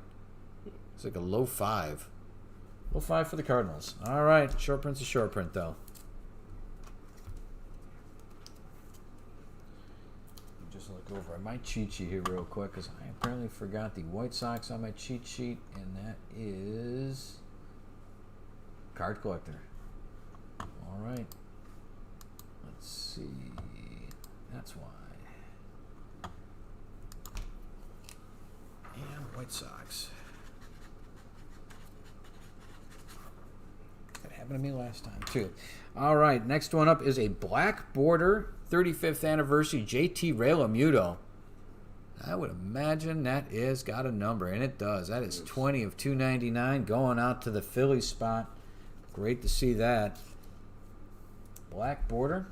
It's like a low 5. Low 5 for the Cardinals. All right. Short print's a short print, though. look over at my cheat sheet here real quick because I apparently forgot the White Sox on my cheat sheet, and that is card collector. All right. Let's see. That's why. And White Sox. That happened to me last time too. All right, next one up is a black border 35th anniversary JT Realmuto. I would imagine that is got a number, and it does. That is 20 of 299 going out to the Phillies spot. Great to see that. Black border.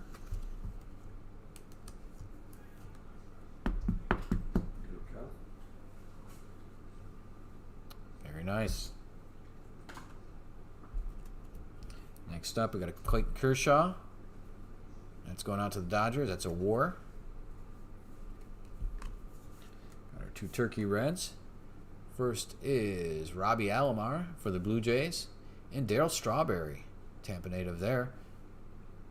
Very nice. Next up, we got a Clayton Kershaw. That's going out to the Dodgers. That's a WAR. Got our two Turkey Reds. First is Robbie Alomar for the Blue Jays. And Darryl Strawberry, Tampa native there,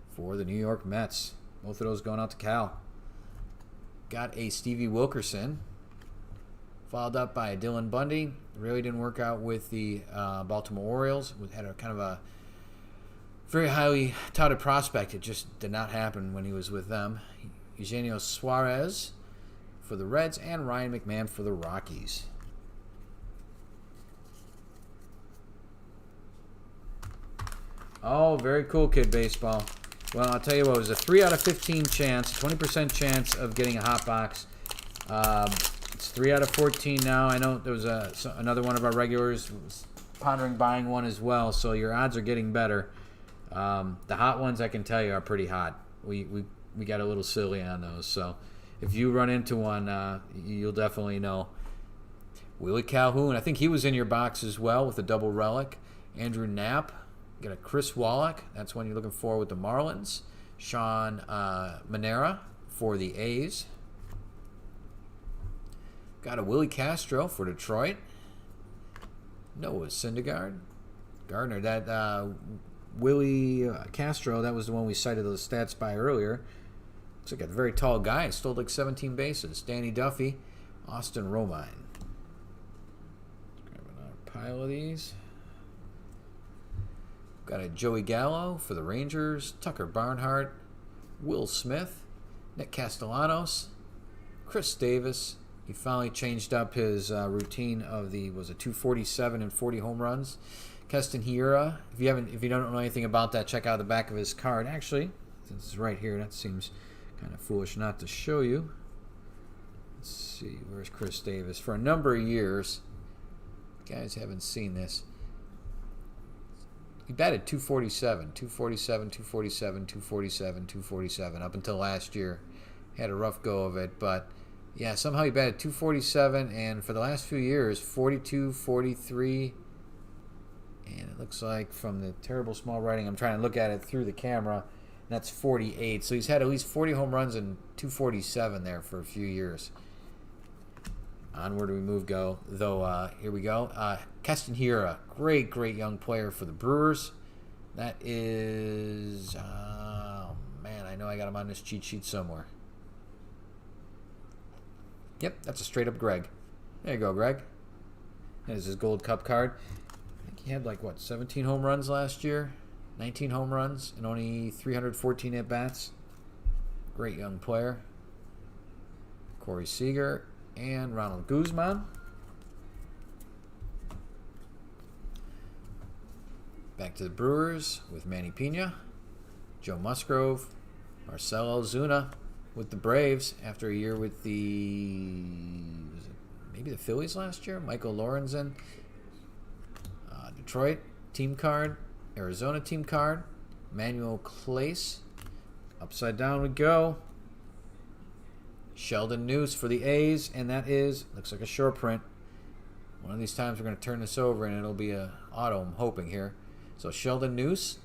for the New York Mets. Both of those going out to Cal. Got a Stevie Wilkerson. Followed up by a Dylan Bundy. Really didn't work out with the Baltimore Orioles. Had a kind of a very highly touted prospect. It just did not happen when he was with them. Eugenio Suarez for the Reds and Ryan McMahon for the Rockies. Oh, very cool, Kid Baseball. Well, I'll tell you what, it was a 3 out of 15 chance, 20% chance of getting a hot box. It's 3 out of 14 now. I know there was another one of our regulars was pondering buying one as well, so your odds are getting better. The hot ones, I can tell you, are pretty hot. We got a little silly on those, so if you run into one, you'll definitely know. Willie Calhoun, I think he was in your box as well with a double relic. Andrew Knapp. Got a Chris Wallach. That's one you're looking for with the Marlins. Sean Manera for the A's. Got a Willie Castro for Detroit. Noah Syndergaard. Gardner. That Willie Castro, that was the one we cited those stats by earlier. Looks like a very tall guy. Stole like 17 bases. Danny Duffy. Austin Romine. Grab another pile of these. Got a Joey Gallo for the Rangers, Tucker Barnhart, Will Smith, Nick Castellanos, Chris Davis. He finally changed up his routine of was it 247 and 40 home runs. Keston Hiura. If you don't know anything about that, check out the back of his card. Actually, since it's right here, that seems kind of foolish not to show you. Let's see, where's Chris Davis? For a number of years, you guys haven't seen this. He batted 247, 247, 247, 247, 247 up until last year. Had a rough go of it, but yeah, somehow he batted 247, and for the last few years, 42, 43, and it looks like from the terrible small writing, I'm trying to look at it through the camera, that's 48. So he's had at least 40 home runs and 247 there for a few years. Onward we move, here we go. Keston Hiura, great young player for the Brewers. That is, oh man, I know I got him on this cheat sheet somewhere. Yep, that's a straight up Greg. There you go, Greg. There's his gold cup card. I think he had 17 home runs last year, 19 home runs, and only 314 at bats. Great young player. Corey Seager. And Ronald Guzman. Back to the Brewers with Manny Pena, Joe Musgrove, Marcell Ozuna with the Braves after a year with maybe the Phillies last year. Michael Lorenzen, Detroit team card, Arizona team card, Manuel Clace. Upside down we go. Sheldon Neuse for the A's, and that looks like a short print. One of these times we're going to turn this over and it'll be a auto, I'm hoping here. So Sheldon Neuse,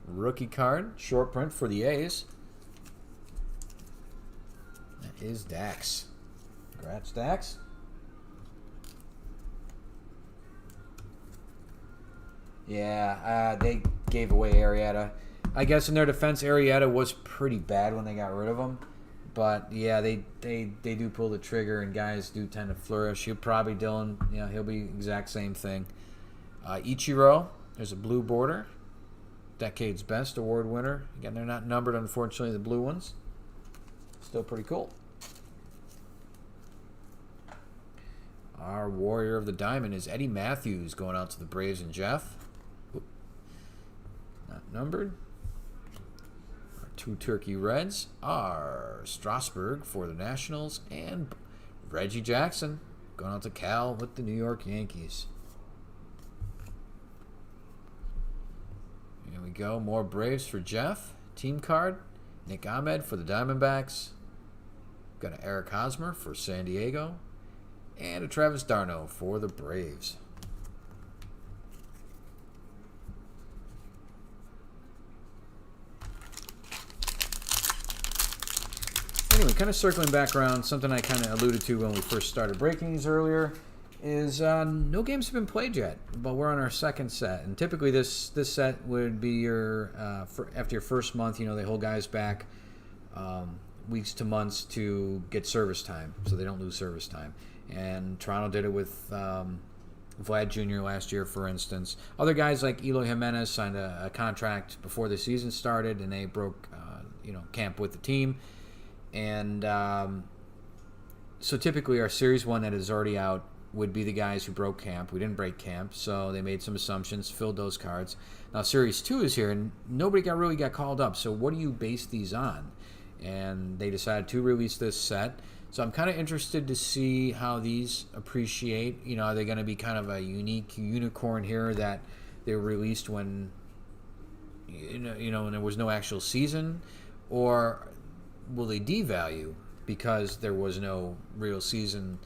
rookie card, short print for the A's. That is Dax. Congrats, Dax. Yeah, they gave away Arrieta. I guess in their defense, Arrieta was pretty bad when they got rid of him. But yeah, they do pull the trigger, and guys do tend to flourish. He'll probably Dylan, he'll be exact same thing. Ichiro, there's a blue border, Decade's Best Award winner. Again, they're not numbered, unfortunately, the blue ones. Still pretty cool. Our Warrior of the Diamond is Eddie Matthews, going out to the Braves and Jeff. Oop. Not numbered. Our two Turkey Reds are Strasburg for the Nationals and Reggie Jackson, going out to Cal with the New York Yankees. Here we go. More Braves for Jeff. Team card. Nick Ahmed for the Diamondbacks. Got an Eric Hosmer for San Diego. And a Travis d'Arnaud for the Braves. Anyway, kind of circling back around, something I kind of alluded to when we first started breaking these earlier is no games have been played yet, but we're on our second set. And typically this set would be your, after your first month, they hold guys back weeks to months to get service time, so they don't lose service time. And Toronto did it with Vlad Jr. last year, for instance. Other guys like Eloy Jimenez signed a contract before the season started, and they broke camp with the team. And so typically our Series 1 that is already out would be the guys who broke camp. We didn't break camp, so they made some assumptions, filled those cards. Now Series 2 is here, and nobody really got called up. So what do you base these on? And they decided to release this set. So I'm kind of interested to see how these appreciate. Are they going to be kind of a unique unicorn here that they were released when when there was no actual season, or will they devalue because there was no real season?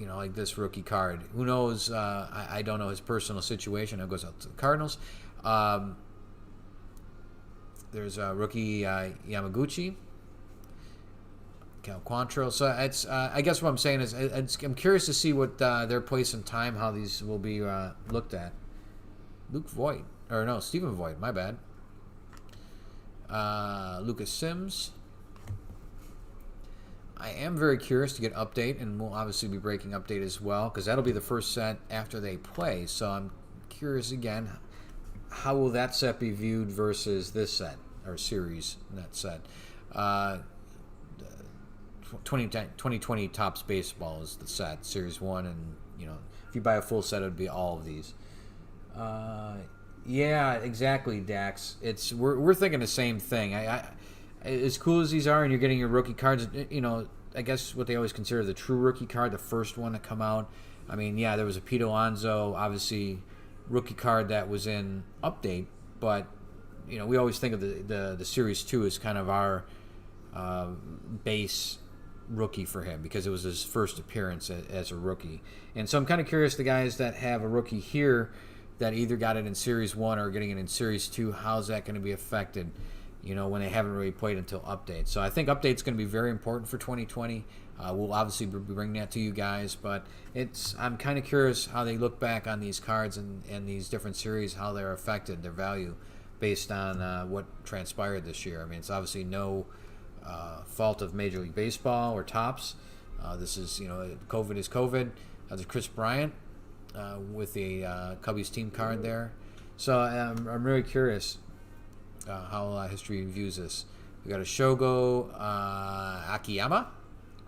Like this rookie card. Who knows? I don't know his personal situation. It goes out to the Cardinals. There's a rookie Yamaguchi. Cal Quantrill. So it's I guess what I'm saying is I'm curious to see what their place in time, how these will be looked at. Stephen Voigt, my bad. Lucas Sims. I am very curious to get update, and we'll obviously be breaking update as well, because that'll be the first set after they play. So I'm curious again, how will that set be viewed versus this set or series in that set? 2020 Topps Baseball is the set, Series 1, and if you buy a full set, it would be all of these. Yeah, exactly, Dax. We're thinking the same thing. I as cool as these are, and you're getting your rookie cards, I guess what they always consider the true rookie card, the first one to come out. I mean, yeah, there was a Pete Alonso, obviously, rookie card that was in update, but we always think of the Series 2 as kind of our base rookie for him, because it was his first appearance as a rookie. And so I'm kind of curious, the guys that have a rookie here that either got it in Series 1 or getting it in Series 2, how's that going to be affected, when they haven't really played until update. So I think update's going to be very important for 2020. We'll obviously be bringing that to you guys, but I'm kind of curious how they look back on these cards and these different series, how they're affected, their value, based on what transpired this year. I mean, it's obviously no fault of Major League Baseball or Topps. This is, COVID is COVID. There's Chris Bryant with the Cubbies team card there. So I'm really curious how history views this. We got a Shogo Akiyama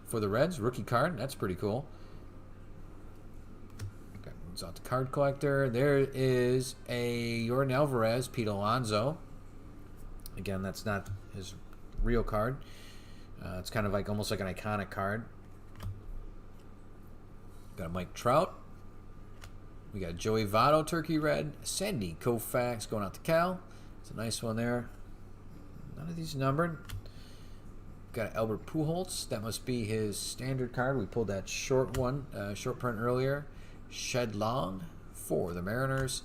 for the Reds, rookie card. That's pretty cool. Okay, it's out the card collector. There is a Yordan Alvarez, Pete Alonso. Again, that's not his real card. It's kind of almost like an iconic card. Got a Mike Trout. We got Joey Votto, Turkey Red. Sandy Koufax going out to Cal. It's a nice one there. None of these numbered. Got Albert Pujols. That must be his standard card. We pulled that short one, short print earlier. Shed Long for the Mariners.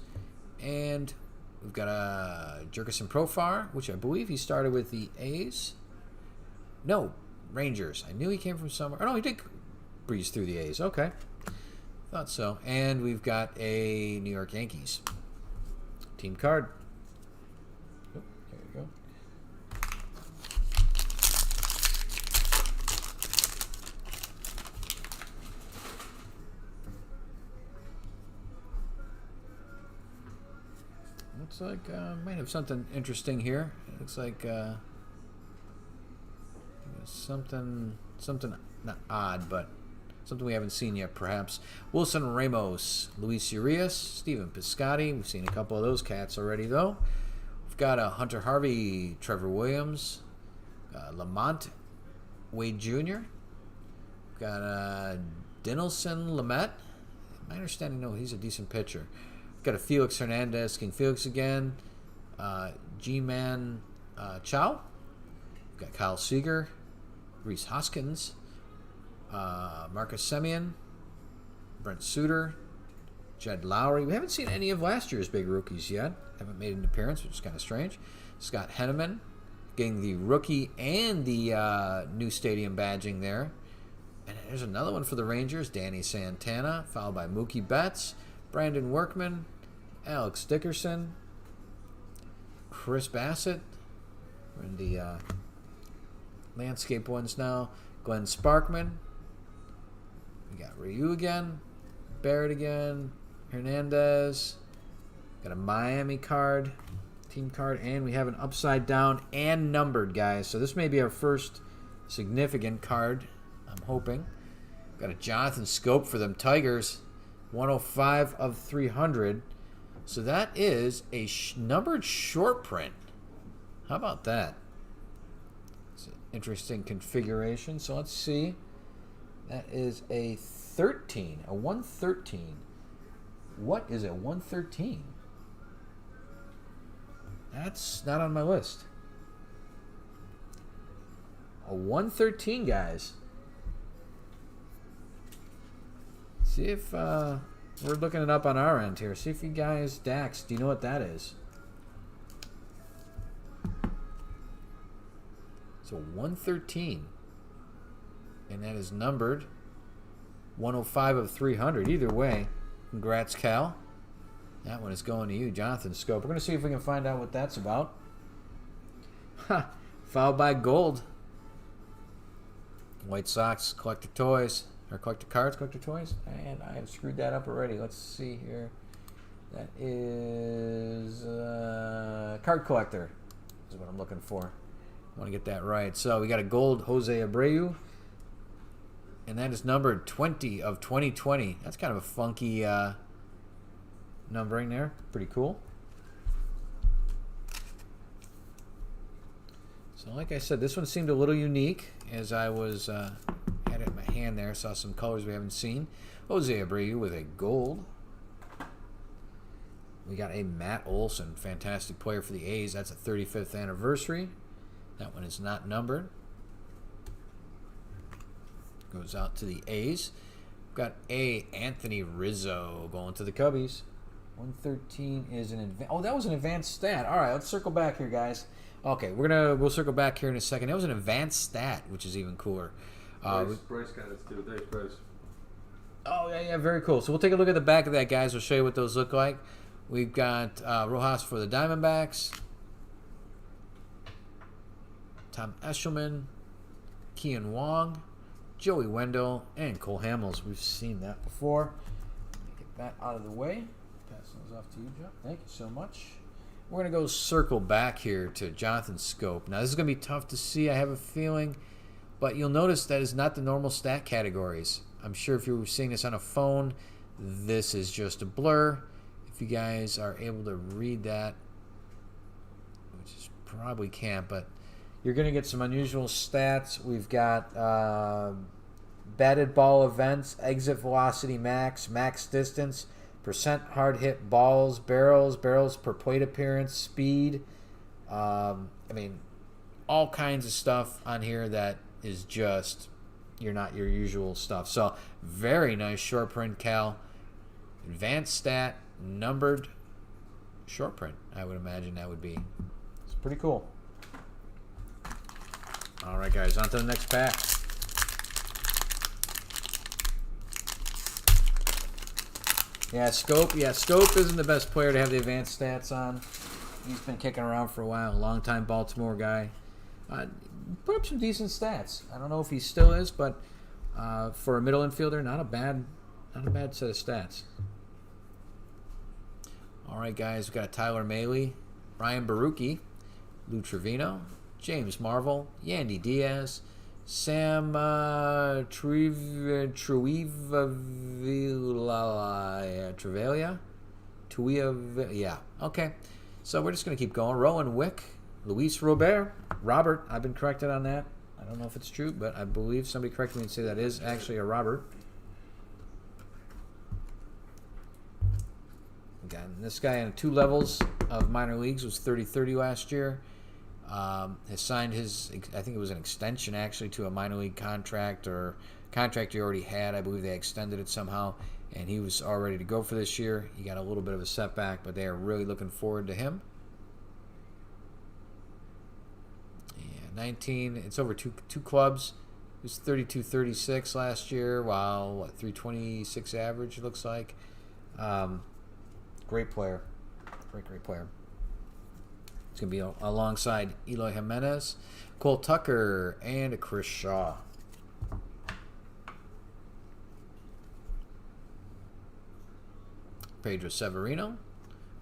And we've got a Jerkison Profar, which I believe he started with the A's. No, Rangers. I knew he came from somewhere. Oh, no, he did breeze through the A's. Okay. Thought so. And we've got a New York Yankees team card. Oh, there you go. Looks like might have something interesting here. It looks like something not odd, but something we haven't seen yet, perhaps. Wilson Ramos, Luis Urias, Steven Piscotty. We've seen a couple of those cats already, though. We've got a Hunter Harvey, Trevor Williams, Lamont Wade Jr. We've got Dinelson Lamet. My understanding, no, he's a decent pitcher. We've got a Felix Hernandez, King Felix again. G-Man Chow. We've got Kyle Seager, Reese Hoskins, Marcus Semien, Brent Suter, Jed Lowry. We haven't seen any of last year's big rookies yet. Haven't made an appearance, which is kind of strange. Scott Henneman getting the rookie and the new stadium badging there. And there's another one for the Rangers. Danny Santana, followed by Mookie Betts, Brandon Workman, Alex Dickerson, Chris Bassett. We're in the landscape ones now. Glenn Sparkman. We got Ryu again. Barrett again. Hernandez. Got a Miami card. Team card. And we have an upside down and numbered, guys. So this may be our first significant card, I'm hoping. Got a Jonathan Scope for them Tigers. 105 of 300. So that is a numbered short print. How about that? It's an interesting configuration. So let's see. That is a 13. A 113. What is a 113? That's not on my list. A 113, guys. See if we're looking it up on our end here. See if you guys, Dax, do you know what that is? So 113. And that is numbered 105 of 300. Either way, congrats, Cal. That one is going to you, Jonathan Scope. We're going to see if we can find out what that's about. Ha! Fouled by Gold. White Sox collector toys. Or collector cards, collector toys. And I have screwed that up already. Let's see here. That is card collector. Is what I'm looking for. I want to get that right. So we got a gold Jose Abreu. And that is numbered 20 of 2020. That's kind of a funky numbering there. Pretty cool. So like I said, this one seemed a little unique as I was had it in my hand there. Saw some colors we haven't seen. Jose Abreu with a gold. We got a Matt Olson, fantastic player for the A's. That's a 35th anniversary. That one is not numbered. Goes out to the A's. Got a Anthony Rizzo going to the Cubbies. 113 is an advanced. Oh, that was an advanced stat. All right, let's circle back here, guys. Okay, we'll circle back here in a second. That was an advanced stat, which is even cooler. Bryce got it too. Thanks, Bryce. Oh, yeah, very cool. So we'll take a look at the back of that, guys. We'll show you what those look like. We've got Rojas for the Diamondbacks. Tom Eshelman. Kean Wong. Joey Wendell. And Cole Hamels. We've seen that before. Get that out of the way. Pass those off to you, Joe. Thank you so much. We're going to go circle back here to Jonathan Scope. Now, this is going to be tough to see, I have a feeling. But you'll notice that is not the normal stat categories. I'm sure if you were seeing this on a phone, this is just a blur. If you guys are able to read that, which is probably can't, but you're going to get some unusual stats. We've got batted ball events, exit velocity max, max distance, percent hard hit balls, barrels per plate appearance, speed. I mean, all kinds of stuff on here that is just not your usual stuff. So very nice short print, Cal. Advanced stat, numbered short print. I would imagine that would be. It's pretty cool. All right, guys, on to the next pack. Yeah, Scope isn't the best player to have the advanced stats on. He's been kicking around for a while, a long-time Baltimore guy. Put up some decent stats. I don't know if he still is, but for a middle infielder, not a bad set of stats. All right, guys, we've got Tyler Mahle, Ryan Barucki, Lou Trevino, James Marvel, Yandy Diaz, Sam Trevelia. Yeah, okay. So we're just going to keep going. Rowan Wick, Luis Robert, I've been corrected on that. I don't know if it's true, but I believe somebody corrected me and say that is actually a Robert. Again, this guy in 2 levels of minor leagues was 30-30 last year. Has signed his, I think it was an extension actually to a minor league contract or contract he already had. I believe they extended it somehow, and he was all ready to go for this year. He got a little bit of a setback, but they are really looking forward to him. Yeah, 19. It's over two clubs. He was 32-36 last year. Wow, what, 326 average it looks like. Great player, great player. It's going to be alongside Eloy Jimenez, Cole Tucker, and a Chris Shaw. Pedro Severino,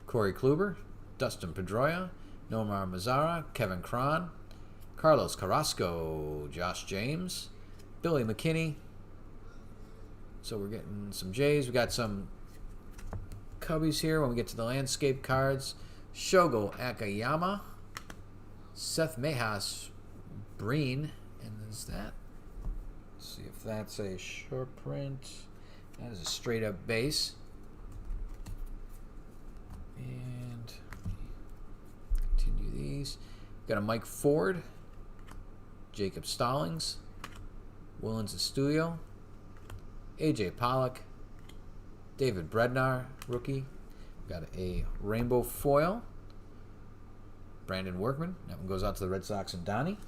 Corey Kluber, Dustin Pedroia, Nomar Mazara, Kevin Cron, Carlos Carrasco, Josh James, Billy McKinney. So we're getting some Jays. We got some Cubbies here when we get to the landscape cards. Shogo Akiyama, Seth Mejas, Breen, and is that? Let's see if that's a short print. That is a straight up base. And continue these. Got a Mike Ford, Jacob Stallings, Willens Estudio, AJ Pollock, David Bednar, rookie. Got a rainbow foil. Brandon Workman. That one goes out to the Red Sox and Donnie.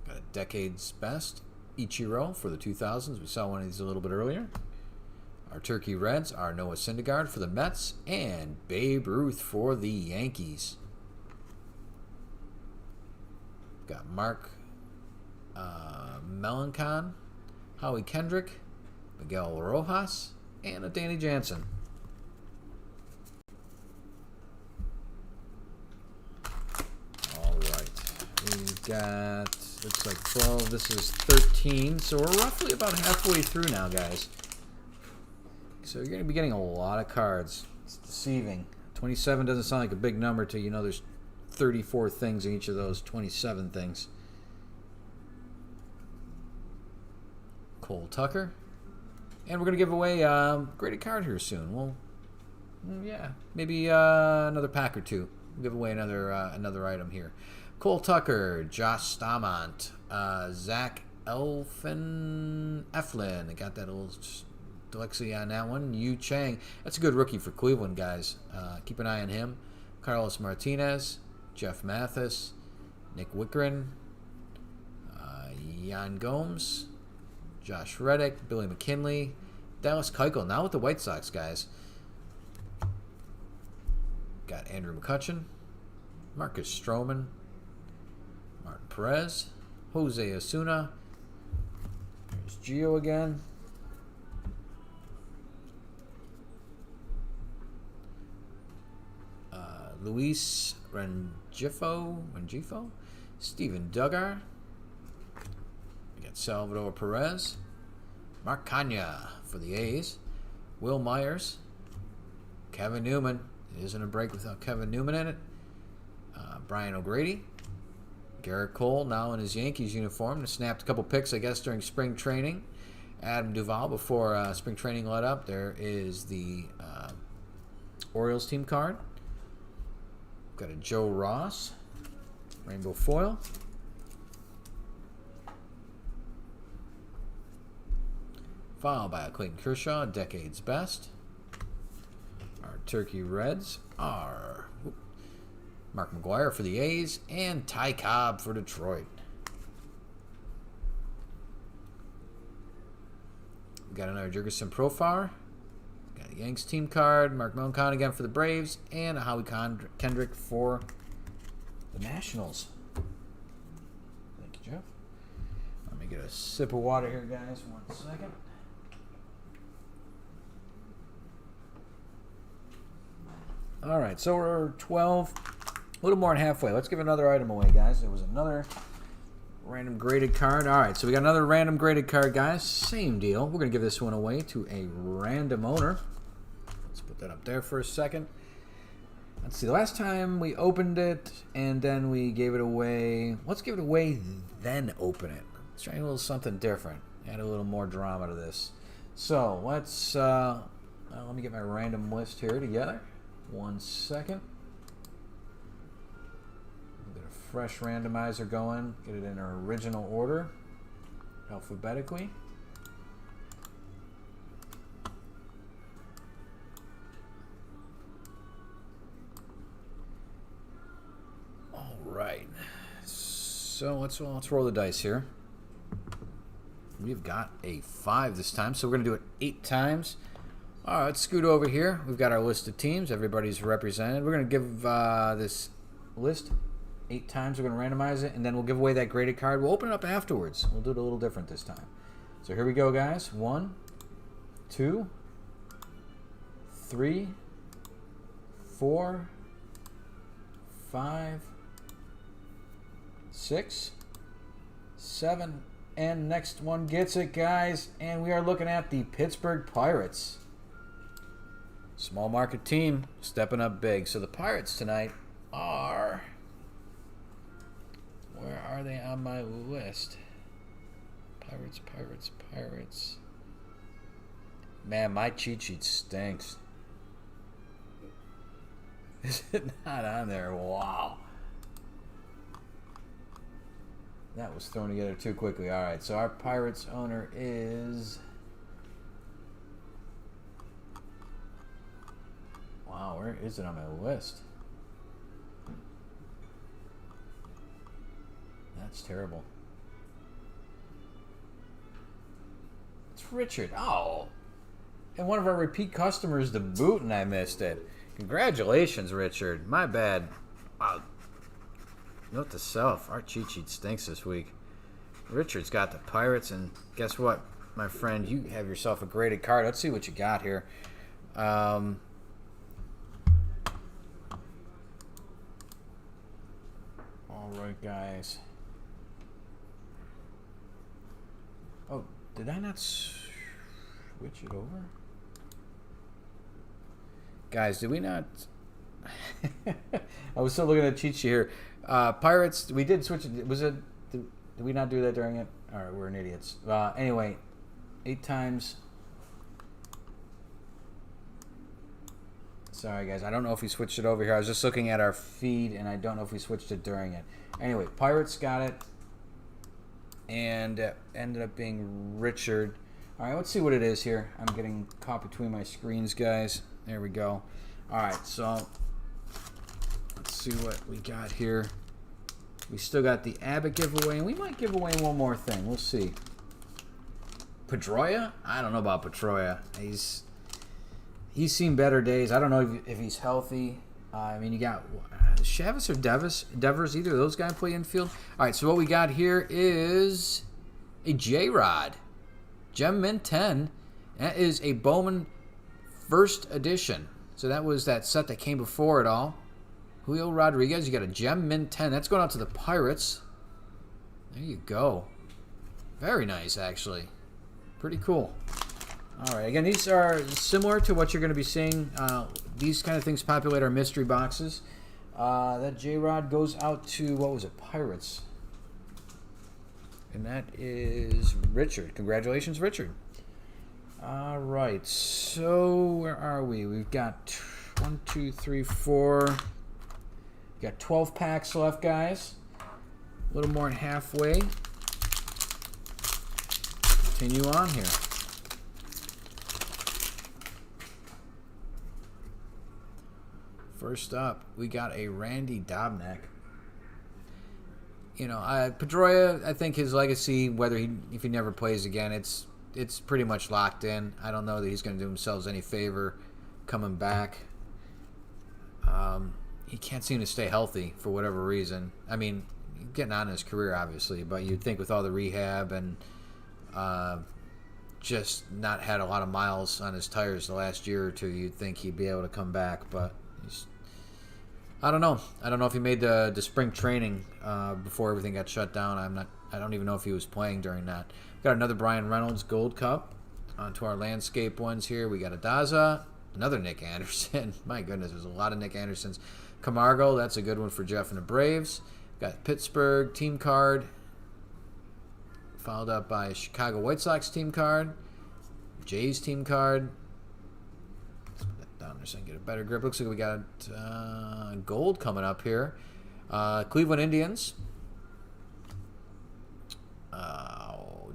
Got a Decade's Best. Ichiro for the 2000s. We saw one of these a little bit earlier. Our Turkey Reds are Noah Syndergaard for the Mets and Babe Ruth for the Yankees. Got Mark Melancon, Howie Kendrick, Miguel Rojas, and a Danny Jansen. All right. We've got, looks like 12. This is 13. So we're roughly about halfway through now, guys. So you're going to be getting a lot of cards. It's deceiving. 27 doesn't sound like a big number till you know there's 34 things in each of those 27 things. Cole Tucker. And we're going to give away a graded card here soon. Well, yeah, maybe another pack or two. We'll give away another item here. Cole Tucker, Josh Stamont, Zach Eflin. I got that little dyslexia on that one. Yu Chang. That's a good rookie for Cleveland, guys. Keep an eye on him. Carlos Martinez, Jeff Mathis, Nick Wickren, Jan Gomes, Josh Reddick, Billy McKinley, Dallas Keuchel, now with the White Sox, guys. Got Andrew McCutchen, Marcus Stroman, Martin Perez, Jose Osuna. There's Gio again. Luis Rengifo, Steven Duggar. We got Salvador Perez, Mark Kanya for the A's, Will Myers, Kevin Newman. It isn't a break without Kevin Newman in it. Brian O'Grady, Garrett Cole, now in his Yankees uniform. Snapped a couple picks, I guess, during spring training. Adam Duvall before spring training let up. There is the Orioles team card. Got a Joe Ross, rainbow foil. Followed by a Clayton Kershaw, Decade's Best. Our Turkey Reds are Mark McGwire for the A's and Ty Cobb for Detroit. We got another Jurgensen Profar. Got a Yanks team card, Mark Melancon again for the Braves, and a Howie Kendrick for the Nationals. Thank you, Jeff. Let me get a sip of water here, guys. 1 second. All right, so we're 12, a little more than halfway. Let's give another item away, guys. There was another random graded card. All right, so we got another random graded card, guys. Same deal. We're going to give this one away to a random owner. Let's put that up there for a second. Let's see, the last time we opened it and then we gave it away. Let's give it away, then open it. Let's try a little something different. Add a little more drama to this. So let's, let me get my random list here together. 1 second. Get a fresh randomizer going. Get it in our original order, alphabetically. Right. So let's roll the dice here. We've got a 5 this time, so we're going to do it 8 times. All right, let's scoot over here. We've got our list of teams. Everybody's represented. We're going to give this list 8 times. We're going to randomize it, and then we'll give away that graded card. We'll open it up afterwards. We'll do it a little different this time. So here we go, guys. 1, 2, 3, 4, 5, 6, 7, and next one gets it, guys. And we are looking at the Pittsburgh Pirates. Small market team, stepping up big. So the Pirates tonight are... Where are they on my list? Pirates. Man, my cheat sheet stinks. Is it not on there? Wow. That was thrown together too quickly. All right, so our Pirates owner is... Wow, where is it on my list? That's terrible. It's Richard. Oh. And one of our repeat customers to boot, and I missed it. Congratulations, Richard. My bad. Wow. Note to self, our cheat sheet stinks this week. Richard's got the Pirates, and guess what, my friend? You have yourself a graded card. Let's see what you got here. All right, guys. Oh, did I not switch it over? Guys, did we not... I was still looking at the cheat sheet here. Pirates, we did switch it. Was it? Did we not do that during it? All right, we're idiots. Anyway, 8 times. Sorry, guys. I don't know if we switched it over here. I was just looking at our feed, and I don't know if we switched it during it. Anyway, Pirates got it, and ended up being Richard. All right, let's see what it is here. I'm getting caught between my screens, guys. There we go. All right, so... see what we got here. We still got the Abbott giveaway, and we might give away one more thing. We'll see. Pedroia? I don't know about Pedroia. He's seen better days. I don't know if he's healthy. I mean, you got Chavis or Devers. Either of those guys play infield. All right, so what we got here is a J-Rod. Gem Mint 10. That is a Bowman first edition. So that was that set that came before it all. Julio Rodriguez, you got a Gem Mint 10. That's going out to the Pirates. There you go. Very nice, actually. Pretty cool. All right, again, these are similar to what you're going to be seeing. These kind of things populate our mystery boxes. That J-Rod goes out to, what was it, Pirates. And that is Richard. Congratulations, Richard. All right, so where are we? We've got 1, 2, 3, 4... Got 12 packs left, guys. A little more than halfway. Continue on here. First up, we got a Randy Dominic. You know, Pedroia, I think his legacy, if he never plays again, it's pretty much locked in. I don't know that he's going to do himself any favor coming back. He can't seem to stay healthy for whatever reason. I mean, getting on in his career, obviously, but you'd think with all the rehab and just not had a lot of miles on his tires the last year or two, you'd think he'd be able to come back, but he's I don't know. I don't know if he made the spring training before everything got shut down. I don't even know if he was playing during that. Got another Bryan Reynolds Gold Cup. Onto our landscape ones here. We got a Daza, another Nick Anderson. My goodness, there's a lot of Nick Andersons. Camargo, that's a good one for Jeff and the Braves. Got Pittsburgh team card. Followed up by Chicago White Sox team card. Jays team card. Let's put that down there so I can get a better grip. Looks like we got gold coming up here. Cleveland Indians.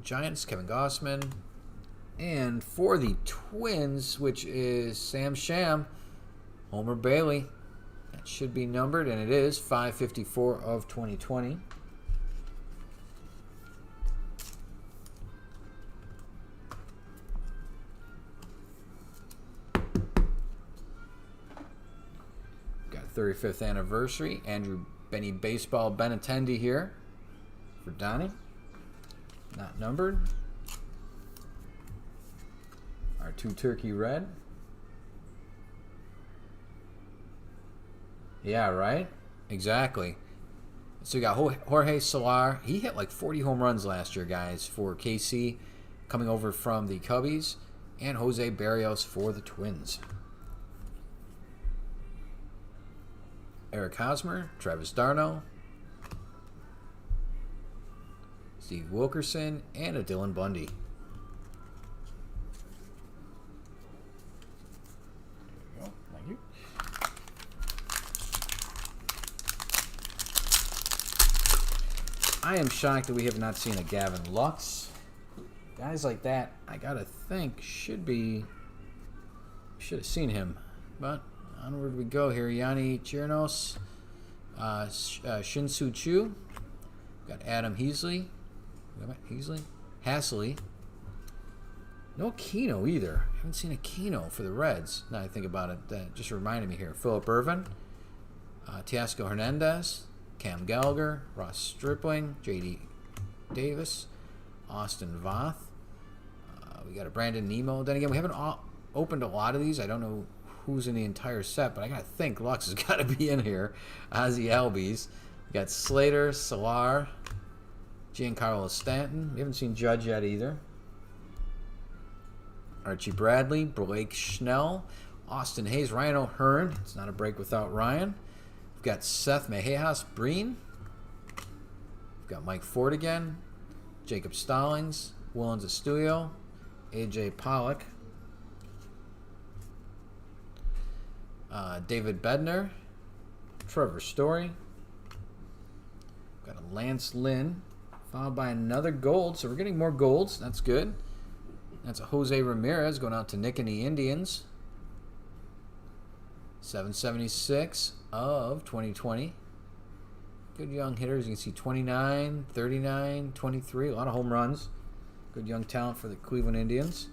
Giants, Kevin Gossman. And for the Twins, which is Sham, Homer Bailey. That should be numbered, and it is 554 of 2020. Got 35th anniversary. Andrew Benny Baseball Benintendi here for Donnie. Not numbered. Our 2 turkey red. Yeah, right? Exactly. So we got Jorge Soler. He hit like 40 home runs last year, guys, for KC, coming over from the Cubbies. And Jose Barrios for the Twins. Eric Hosmer, Travis d'Arnaud, Steve Wilkerson, and a Dylan Bundy. I am shocked that we have not seen a Gavin Lux. Guys like that, I gotta think, should have seen him. But onward we go here. Yanni Chirinos, Shin-Soo Choo. Got Adam Haseley. No Keno either. I haven't seen a Keno for the Reds. Now I think about it, that just reminded me here. Philip Irvin, Teoscar Hernandez, Cam Gallagher, Ross Stripling, J.D. Davis, Austin Voth. We got a Brandon Nemo. Then again, we haven't opened a lot of these. I don't know who's in the entire set, but I gotta think Lux has got to be in here. Ozzie Albies. We got Slater, Solar, Giancarlo Stanton. We haven't seen Judge yet either. Archie Bradley, Blake Schnell, Austin Hayes, Ryan O'Hearn. It's not a break without Ryan. We've got Seth Mejejas Breen. We've got Mike Ford again. Jacob Stallings, Willens Astudillo, AJ Pollock, David Bednar, Trevor Story. We've got a Lance Lynn, followed by another gold. So we're getting more golds. That's good. That's a Jose Ramirez going out to Nick and the Indians. 776 of 2020. Good young hitters. You can see 29, 39, 23. A lot of home runs. Good young talent for the Cleveland Indians.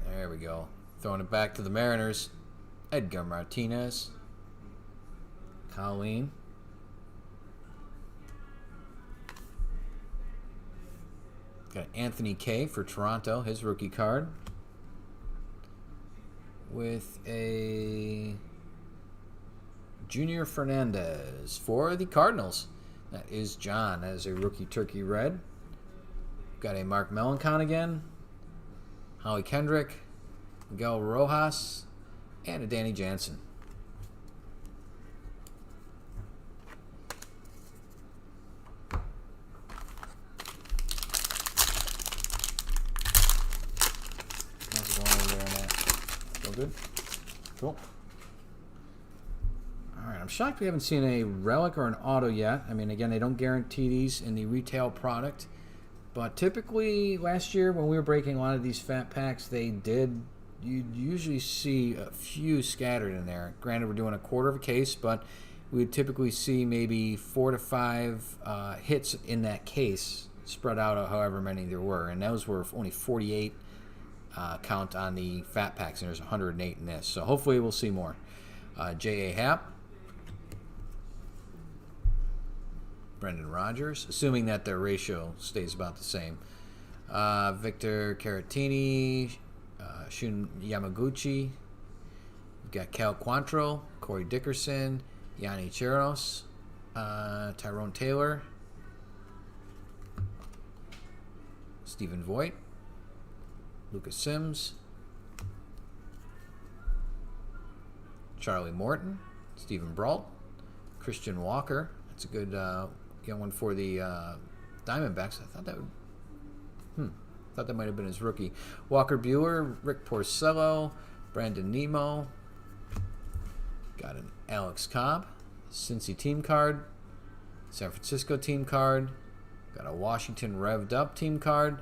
There we go. Throwing it back to the Mariners. Edgar Martinez. Colleen. Got Anthony Kay for Toronto, his rookie card. With a Junior Fernandez for the Cardinals. That is John as a rookie turkey red. Got a Mark Melancon again. Howie Kendrick. Miguel Rojas. And a Danny Jansen. Good. Cool. Alright, I'm shocked we haven't seen a relic or an auto yet. I mean, again, they don't guarantee these in the retail product. But typically, last year when we were breaking a lot of these fat packs, you'd usually see a few scattered in there. Granted, we're doing a quarter of a case, but we'd typically see maybe 4 to 5 hits in that case, spread out however many there were. And those were only 48 count on the fat packs, and there's 108 in this. So hopefully we'll see more. J.A. Happ. Brendan Rodgers, assuming that their ratio stays about the same. Victor Caratini, Shun Yamaguchi. We've got Cal Quantrill, Corey Dickerson, Yanni Chiros, Tyrone Taylor, Stephen Voigt, Lucas Sims, Charlie Morton, Stephen Brault, Christian Walker. That's a good young one for the Diamondbacks. I thought that might have been his rookie. Walker Buehler, Rick Porcello, Brandon Nemo. Got an Alex Cobb, Cincy team card, San Francisco team card. Got a Washington Revved Up team card.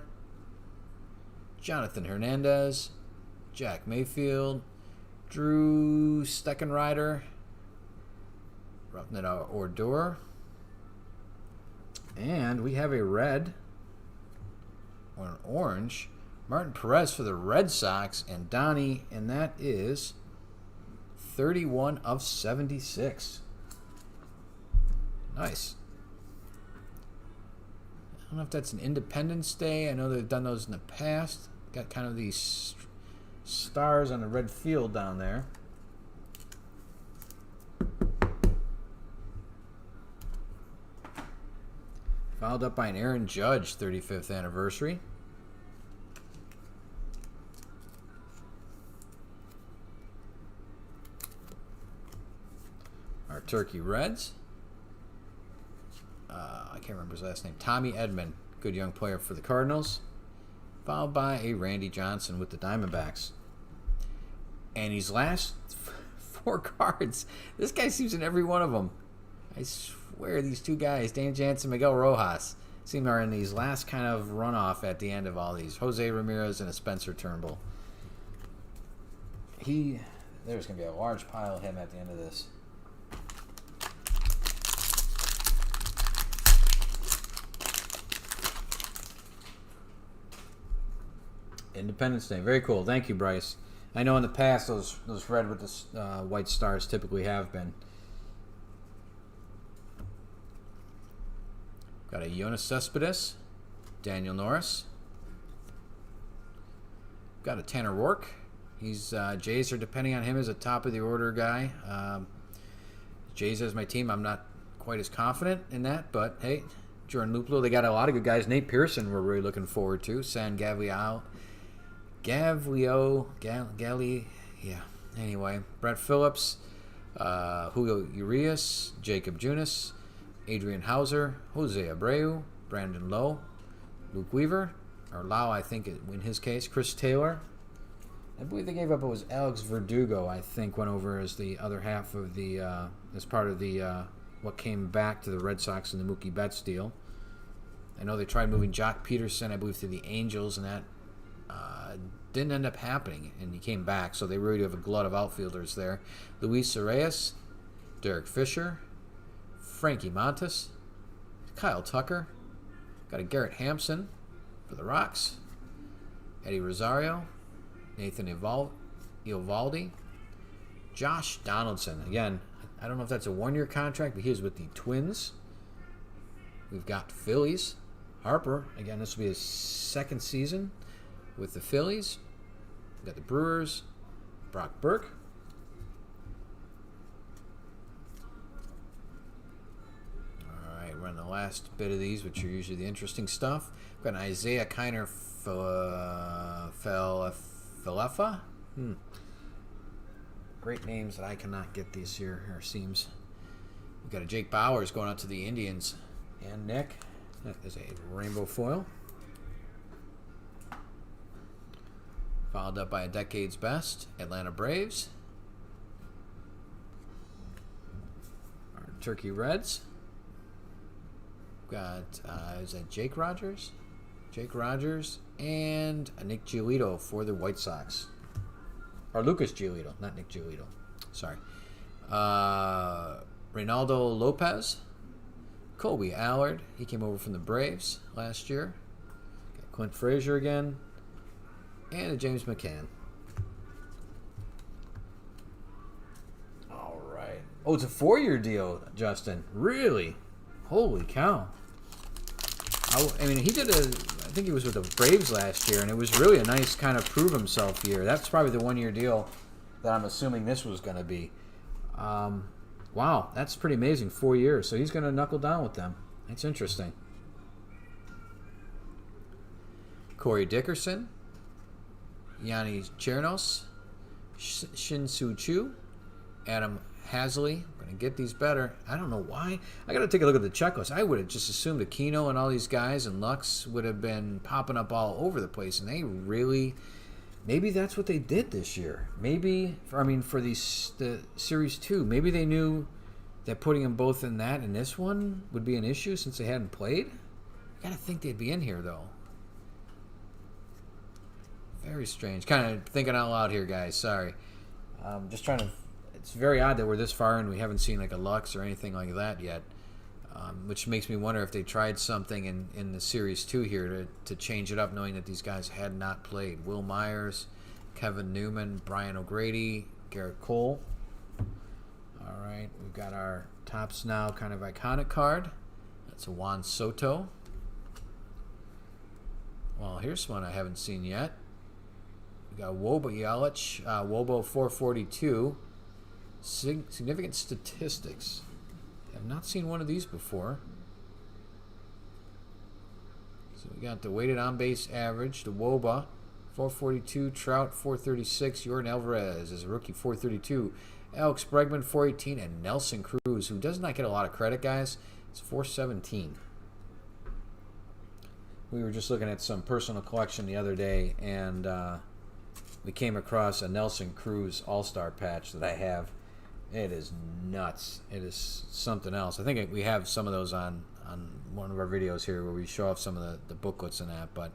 Jonathan Hernandez, Jack Mayfield, Drew Steckenrider, Roughing It Out Odor. And we have a red or an orange. Martin Perez for the Red Sox and Donnie, and that is 31 of 76. Nice. I don't know if that's an Independence Day. I know they've done those in the past. Got kind of these stars on the red field down there. Followed up by an Aaron Judge 35th anniversary. Our Turkey Reds. I can't remember his last name. Tommy Edman, good young player for the Cardinals. Followed by a Randy Johnson with the Diamondbacks. And his last 4 cards, this guy seems in every one of them. I swear these two guys, Dan Jansen, Miguel Rojas, seem are in these last kind of runoff at the end of all these. Jose Ramirez and a Spencer Turnbull. There's going to be a large pile of him at the end of this. Independence Day. Very cool. Thank you, Bryce. I know in the past those red with the white stars typically have been. Got a Jonas Cespedes, Daniel Norris. Got a Tanner Rourke. He's Jays are depending on him as a top of the order guy. Jays as my team. I'm not quite as confident in that, but hey, Jordan Luplow. They got a lot of good guys. Nate Pearson we're really looking forward to. San Gaviao. Yeah. Anyway, Brett Phillips, Julio Urias, Jacob Junis, Adrian Hauser, Jose Abreu, Brandon Lowe, Luke Weaver, or Lau, I think in his case, Chris Taylor. I believe they gave up it was Alex Verdugo, I think, went over as the other half of the, as part of the, what came back to the Red Sox in the Mookie Betts deal. I know they tried moving Jock Peterson, I believe, to the Angels, and that didn't end up happening, and he came back, so they really do have a glut of outfielders there. Luis Reyes, Derek Fisher, Frankie Montas, Kyle Tucker, got a Garrett Hampson for the Rocks, Eddie Rosario, Nathan Eovaldi, Josh Donaldson. Again, I don't know if that's a one-year contract, but he was with the Twins. We've got Phillies. Harper, again, this will be his second season with the Phillies. We've got the Brewers. Brock Burke. All right, we're on the last bit of these, which are usually the interesting stuff. We've got an Isaiah Kiner Falefa. Great names that I cannot get this year, or seems. We've got a Jake Bowers going out to the Indians. And Nick. That is a rainbow foil. Followed up by a Decade's Best, Atlanta Braves. Our Turkey Reds. Got, is that Jake Rogers? Jake Rogers and Nick Giolito for the White Sox. Or Lucas Giolito, not Nick Giolito. Sorry. Reynaldo Lopez. Colby Allard. He came over from the Braves last year. Got Clint Frazier again. And a James McCann. All right. Oh, it's a 4-year deal, Justin. Really? Holy cow. I mean, he did I think he was with the Braves last year, and it was really a nice kind of prove himself year. That's probably the one-year deal that I'm assuming this was going to be. Wow, that's pretty amazing. 4 years. So he's going to knuckle down with them. That's interesting. Corey Dickerson, Yanni Chernos, Shin-Soo Choo, Adam Hasley. I'm going to get these better. I don't know why. I got to take a look at the checklist. I would have just assumed Aquino and all these guys and Lux would have been popping up all over the place, and they really... Maybe that's what they did this year. Maybe, for the Series 2, maybe they knew that putting them both in that and this one would be an issue since they hadn't played. I got to think they'd be in here, though. Very strange. Kind of thinking out loud here, guys. Sorry. Just trying to... It's very odd that we're this far and we haven't seen like a Lux or anything like that yet. Which makes me wonder if they tried something in the Series 2 here to change it up, knowing that these guys had not played. Will Myers, Kevin Newman, Brian O'Grady, Garrett Cole. All right, we've got our Topps Now kind of iconic card. That's a Juan Soto. Well, here's one I haven't seen yet. We got Wobo Yelich, Wobo 442. Significant statistics. I've not seen one of these before. So we got the weighted on-base average, the WOBA, 442, Trout, 436, Yordan Alvarez is a rookie, 432, Alex Bregman, 418, and Nelson Cruz, who does not get a lot of credit, guys, it's 417. We were just looking at some personal collection the other day, and we came across a Nelson Cruz All-Star patch that I have. It is nuts. It is something else. I think we have some of those on one of our videos here where we show off some of the booklets and that. But,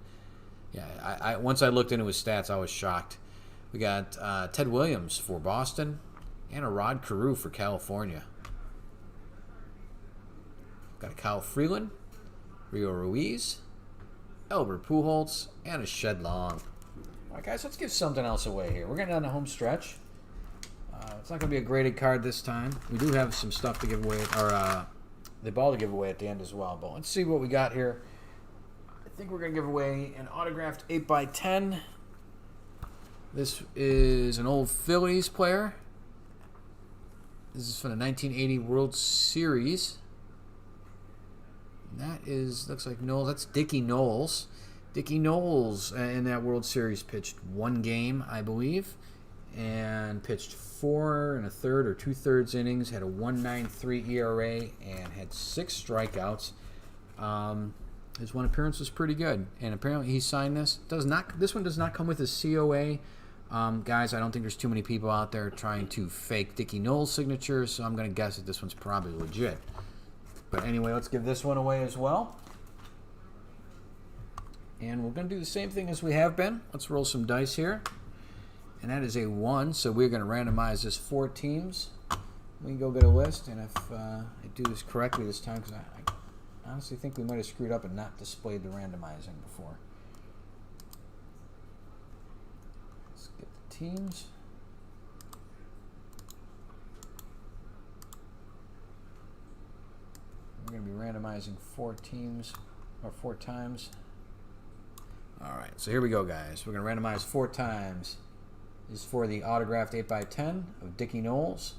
yeah, I once I looked into his stats, I was shocked. We got Ted Williams for Boston and a Rod Carew for California. Got a Kyle Freeland, Rio Ruiz, Albert Pujols, and a Shed Long. All right, guys, let's give something else away here. We're getting on the home stretch. It's not going to be a graded card this time. We do have some stuff to give away, or the ball to give away at the end as well. But let's see what we got here. I think we're going to give away an autographed 8x10. This is an old Phillies player. This is from the 1980 World Series. And that looks like Knowles. That's Dickie Knowles. Dickie Knowles in that World Series pitched one game, I believe, and pitched 4 1/3 or 2/3 innings, had a 1.93 ERA, and had 6 strikeouts. His one appearance was pretty good, and apparently he signed this. This one does not come with a COA. Guys, I don't think there's too many people out there trying to fake Dickie Knowles' signature, so I'm going to guess that this one's probably legit. But anyway, let's give this one away as well. And we're going to do the same thing as we have been. Let's roll some dice here. And that is a 1, so we're going to randomize this 4 teams. We can go get a list, and if I do this correctly this time, because I honestly think we might have screwed up and not displayed the randomizing before. Let's get the teams. We're going to be randomizing 4 teams, or 4 times. All right, so here we go, guys. We're going to randomize 4 times. This is for the autographed 8x10 of Dickie Knowles.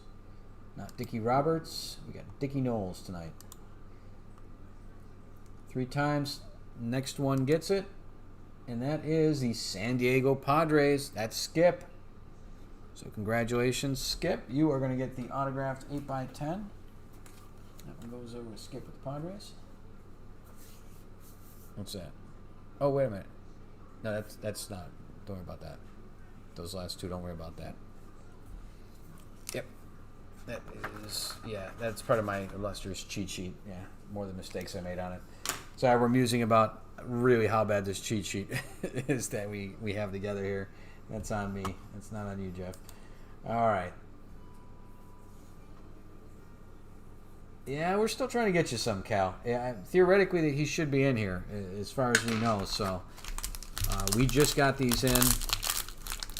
Not Dickie Roberts. We got Dickie Knowles tonight. 3 times. Next one gets it. And that is the San Diego Padres. That's Skip. So congratulations, Skip. You are going to get the autographed 8x10. That one goes over to Skip with the Padres. What's that? Oh, wait a minute. No, that's not. Don't worry about that. Those last 2, don't worry about that. Yep. That is, yeah, that's part of my illustrious cheat sheet. Yeah, more the mistakes I made on it. So we're musing about really how bad this cheat sheet is that we have together here. That's on me. That's not on you, Jeff. All right. Yeah, we're still trying to get you some, Cal. Yeah, theoretically, he should be in here, as far as we know. So we just got these in.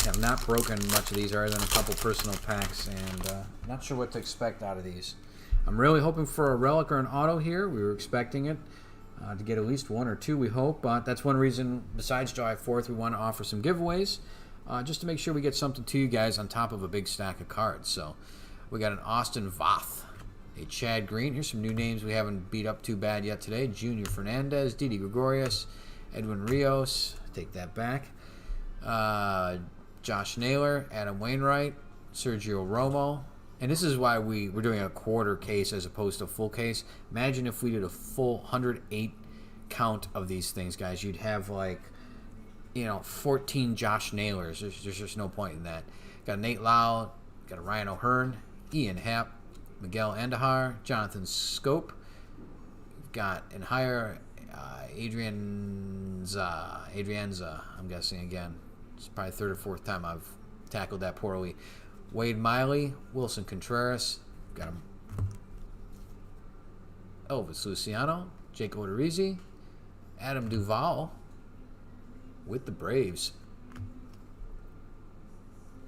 Have not broken much of these other than a couple personal packs, and not sure what to expect out of these. I'm really hoping for a relic or an auto here. We were expecting it. to get at least one or two, we hope. But that's one reason, besides July 4th, we want to offer some giveaways, just to make sure we get something to you guys on top of a big stack of cards. So we got an Austin Voth, a Chad Green. Here's some new names we haven't beat up too bad yet today. Junior Fernandez, Didi Gregorius, Edwin Rios. Take that back. Josh Naylor, Adam Wainwright, Sergio Romo. And this is why we're doing a quarter case as opposed to a full case. Imagine if we did a full 108 count of these things, guys. You'd have 14 Josh Naylors. There's just no point in that. Got Nate Lau, got a Ryan O'Hearn, Ian Happ, Miguel Andahar, Jonathan Scope. Got and higher Adrianza, I'm guessing again. It's probably the third or fourth time I've tackled that poorly. Wade Miley, Wilson Contreras, got him. Elvis Luciano, Jake Odorizzi, Adam Duvall with the Braves.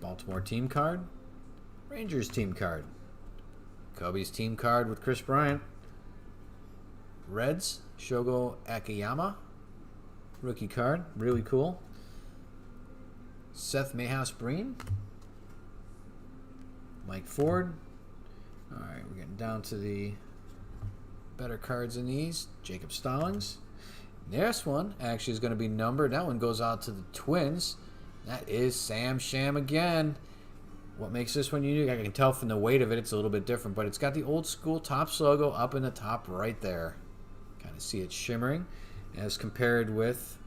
Baltimore team card, Rangers team card, Cubbies team card with Chris Bryant, Reds, Shogo Akiyama, rookie card, really cool. Seth Mayhouse-Breen, Mike Ford. All right, we're getting down to the better cards in these. Jacob Stallings. This one actually is going to be numbered. That one goes out to the Twins. That is Sam Sham again. What makes this one unique? I can tell from the weight of it, it's a little bit different, but it's got the old school Topps logo up in the top right there. Kind of see it shimmering as compared with,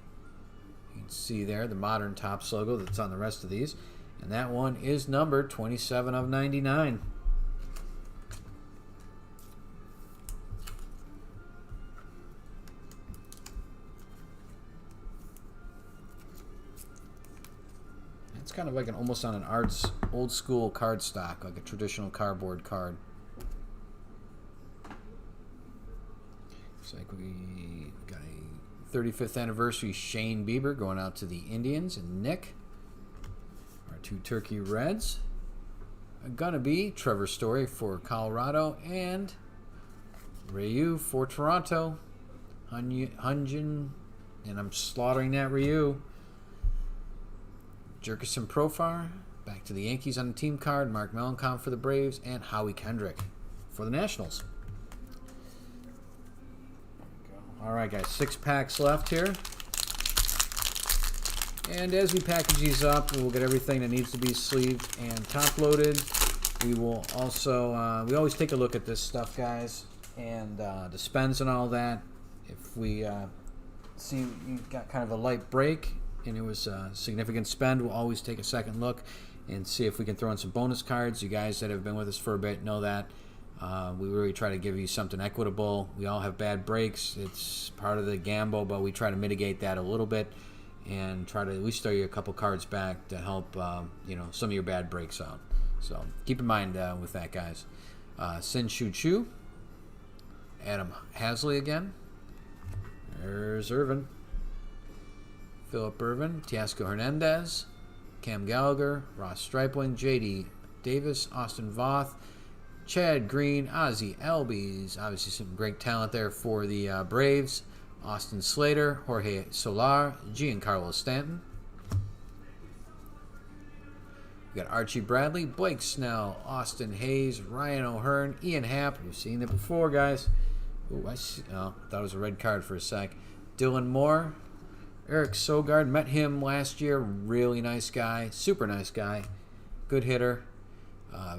you can see there, the modern Topps logo that's on the rest of these. And that one is numbered 27 of 99. It's kind of like almost on an arts old school card stock, like a traditional cardboard card. Looks like we got a 35th anniversary Shane Bieber going out to the Indians, and Nick. Our two Turkey Reds are gonna be Trevor Story for Colorado and Ryu for Toronto. Hunjin, and I'm slaughtering that Ryu. Jerkison Profar back to the Yankees on the team card. Mark Melancon for the Braves, and Howie Kendrick for the Nationals. All right, guys, 6 packs left here. And as we package these up, we'll get everything that needs to be sleeved and top-loaded. We will also, we always take a look at this stuff, guys, and the spends and all that. If we see you've got kind of a light break and it was a significant spend, we'll always take a second look and see if we can throw in some bonus cards. You guys that have been with us for a bit know that. We really try to give you something equitable. We all have bad breaks. It's part of the gamble, but we try to mitigate that a little bit and try to at least throw you a couple cards back to help some of your bad breaks out. So keep in mind with that, guys. Sin Shu Chu, Adam Hasley again. There's Irvin. Philip Irvin, Teoscar Hernandez, Cam Gallagher, Ross Stripling, J.D. Davis, Austin Voth, Chad Green, Ozzie Albies. Obviously some great talent there for the Braves. Austin Slater, Jorge Solar, Giancarlo Stanton. We got Archie Bradley, Blake Snell, Austin Hayes, Ryan O'Hearn, Ian Happ. We've seen it before, guys. Ooh, I thought it was a red card for a sec. Dylan Moore, Eric Sogard. Met him last year. Really nice guy. Super nice guy. Good hitter.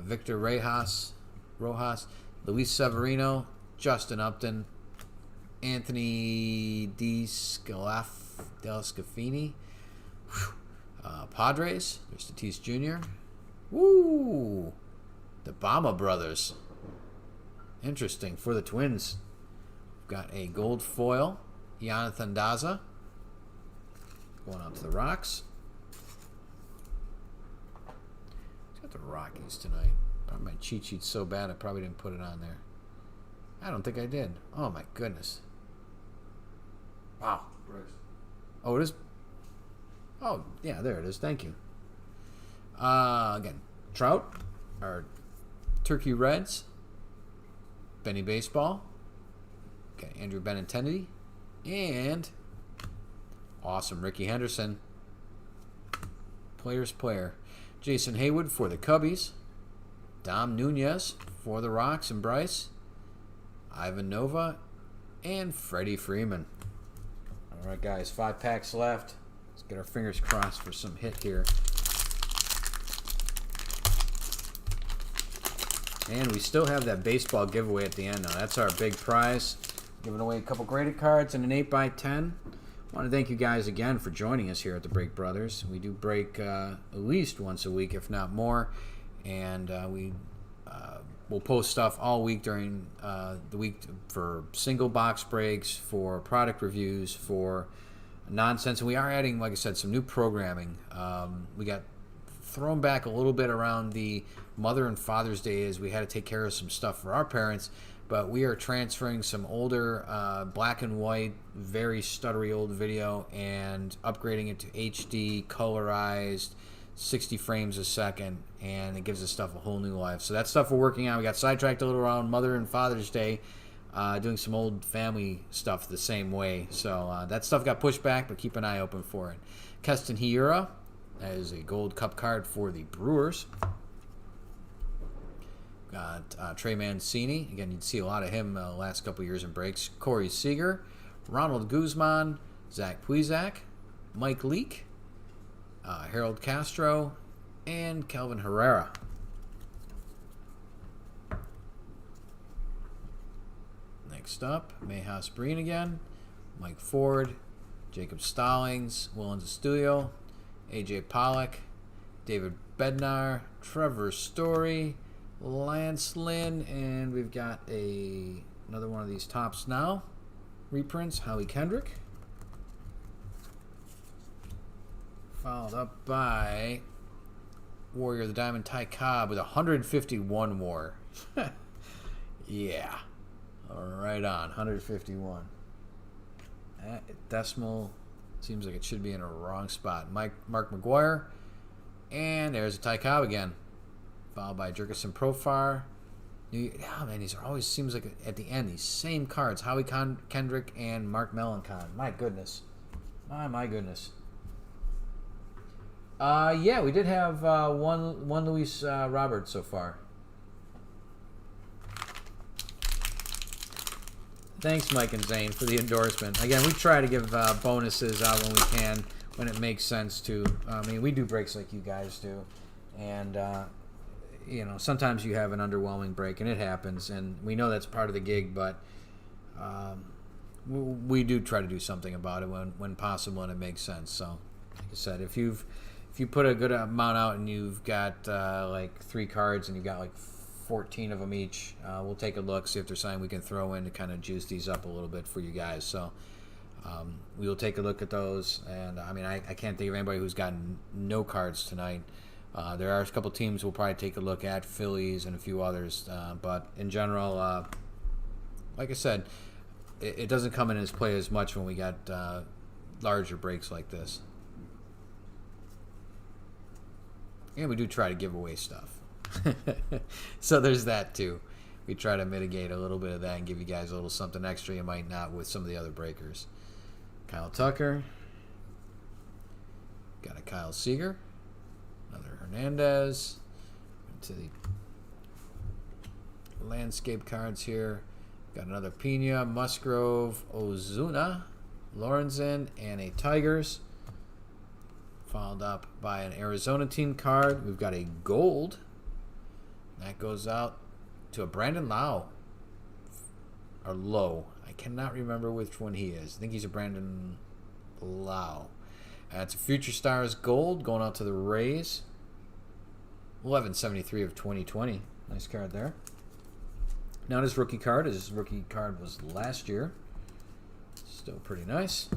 Victor Rojas, Luis Severino, Justin Upton, Anthony Scalafini, Padres, there's Tatis Jr. Woo! The Bama brothers. Interesting for the Twins. We've got a gold foil, Jonathan Daza, going out to the Rocks. He's got the Rockies tonight. My cheat sheet's so bad I probably didn't put it on there. I don't think I did. Oh my goodness. Wow. Bryce. Oh, it is? Oh, yeah, there it is. Thank you. Again, Trout, our Turkey Reds, Benny Baseball, okay, Andrew Benintendi, And awesome, Ricky Henderson. Player's player. Jason Haywood for the Cubbies. Dom Nunez for the Rocks and Bryce. Ivan Nova. And Freddie Freeman. All right, guys, 5 packs left. Let's get our fingers crossed for some hit here. And we still have that baseball giveaway at the end now. That's our big prize. Giving away a couple graded cards and an 8x10. I want to thank you guys again for joining us here at the Break Brothers. We do break at least once a week, if not more. And we'll post stuff all week during the week for single box breaks, for product reviews, for nonsense. And we are adding, like I said, some new programming. We got thrown back a little bit around the Mother and Father's Day as we had to take care of some stuff for our parents. But we are transferring some older black and white, very stuttery old video and upgrading it to HD, colorized, 60 frames a second, and it gives this stuff a whole new life. So that stuff we're working on. We got sidetracked a little around Mother and Father's Day, doing some old family stuff the same way. So that stuff got pushed back, but keep an eye open for it. Keston Hiura, that is a gold cup card for the Brewers. Got Trey Mancini. Again, you'd see a lot of him last couple years in breaks. Corey Seager, Ronald Guzman, Zach Puizak, Mike Leake, Harold Castro, and Kelvin Herrera. Next up, Mejas Breen again, Mike Ford, Jacob Stallings, Willens Astudillo, AJ Pollock, David Bednar, Trevor Story, Lance Lynn, and we've got another one of these tops now. Reprints, Howie Kendrick. Followed up by Warrior of the Diamond, Ty Cobb with 151 WAR. Yeah. Right on, 151. That decimal seems like it should be in a wrong spot. Mark McGuire. And there's a Ty Cobb again. Followed by Jerkerson Profar. Oh man, these are always, seems like at the end, these same cards. Howie Kendrick and Mark Melancon. My goodness. My goodness. Yeah, we did have one Luis Roberts so far. Thanks, Mike and Zane, for the endorsement. Again, we try to give bonuses out when we can, when it makes sense to. I mean, we do breaks like you guys do. And, you know, sometimes you have an underwhelming break, and it happens, and we know that's part of the gig, but we do try to do something about it when possible and it makes sense. So, like I said, if you put a good amount out and you've got like 3 cards and you've got like 14 of them each, we'll take a look, see if there's something we can throw in to kind of juice these up a little bit for you guys. So we will take a look at those, and I mean, I can't think of anybody who's gotten no cards tonight. There are a couple teams we'll probably take a look at, Phillies and a few others. But in general, like I said, it doesn't come in as play as much when we got larger breaks like this. And we do try to give away stuff. So there's that too. We try to mitigate a little bit of that and give you guys a little something extra you might not with some of the other breakers. Kyle Tucker. Got a Kyle Seager. Another Fernandez. Into the landscape cards here. Got another Pena, Musgrove, Ozuna, Lorenzen, and a Tigers. Followed up by an Arizona team card. We've got a gold. That goes out to a Brandon Lau. Or Lowe. I cannot remember which one he is. I think he's a Brandon Lau. It's a Future Stars gold going out to the Rays. 1173 of 2020. Nice card there. Not his rookie card. His rookie card was last year. Still pretty nice.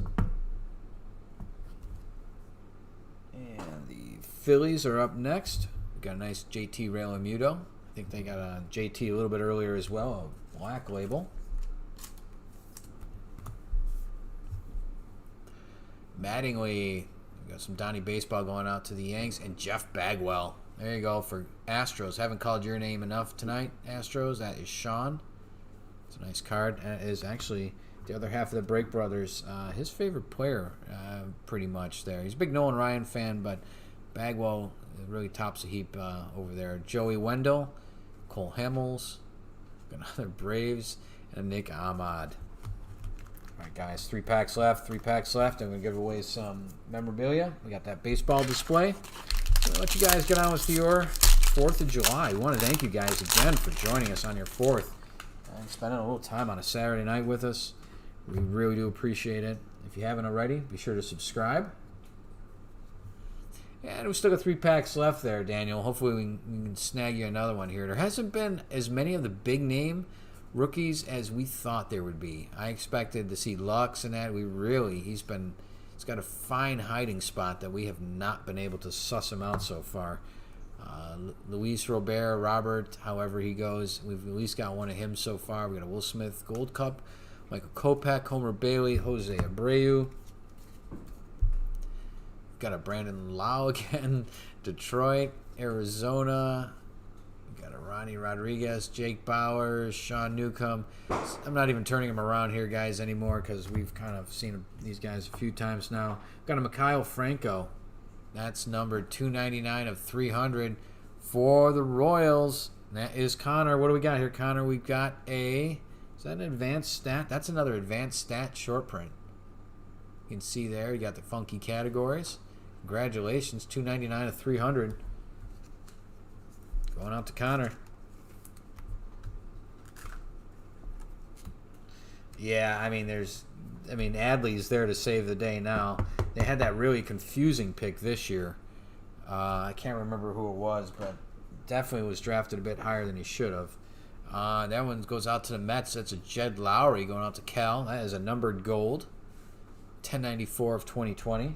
And the Phillies are up next. We've got a nice JT Realmuto. I think they got a JT a little bit earlier as well. A black label. Mattingly. We've got some Donnie baseball going out to the Yanks. And Jeff Bagwell. There you go for Astros. Haven't called your name enough tonight, Astros. That is Sean. It's a nice card. And it is actually the other half of the Break Brothers, his favorite player, pretty much there. He's a big Nolan Ryan fan, but Bagwell really tops the heap over there. Joey Wendell, Cole Hamels, another Braves, and Nick Ahmad. All right, guys, 3 packs left. I'm going to give away some memorabilia. We got that baseball display. I'm going to let you guys get on with your 4th of July. We want to thank you guys again for joining us on your 4th and spending a little time on a Saturday night with us. We really do appreciate it. If you haven't already, be sure to subscribe. And we still got 3 packs left there, Daniel. Hopefully we can snag you another one here. There hasn't been as many of the big name rookies as we thought there would be. I expected to see Lux and that. He's got a fine hiding spot that we have not been able to suss him out so far. Luis Robert, however he goes, we've at least got one of him so far. We got a Will Smith Gold Cup, Michael Kopech, Homer Bailey, Jose Abreu. Got a Brandon Lau again, Detroit, Arizona. We got a Ronnie Rodriguez, Jake Bauers, Sean Newcomb. I'm not even turning them around here, guys, anymore because we've kind of seen these guys a few times now. Got a Mikhail Franco. That's numbered 299 of 300 for the Royals. That is Connor. What do we got here, Connor? We've got is that an advanced stat? That's another advanced stat short print. You can see there, you got the funky categories. Congratulations, 299 of 300. Going out to Connor. Yeah, Adley's there to save the day now. They had that really confusing pick this year. I can't remember who it was, but definitely was drafted a bit higher than he should have. That one goes out to the Mets. That's a Jed Lowry going out to Cal. That is a numbered gold. 1094 of 2020.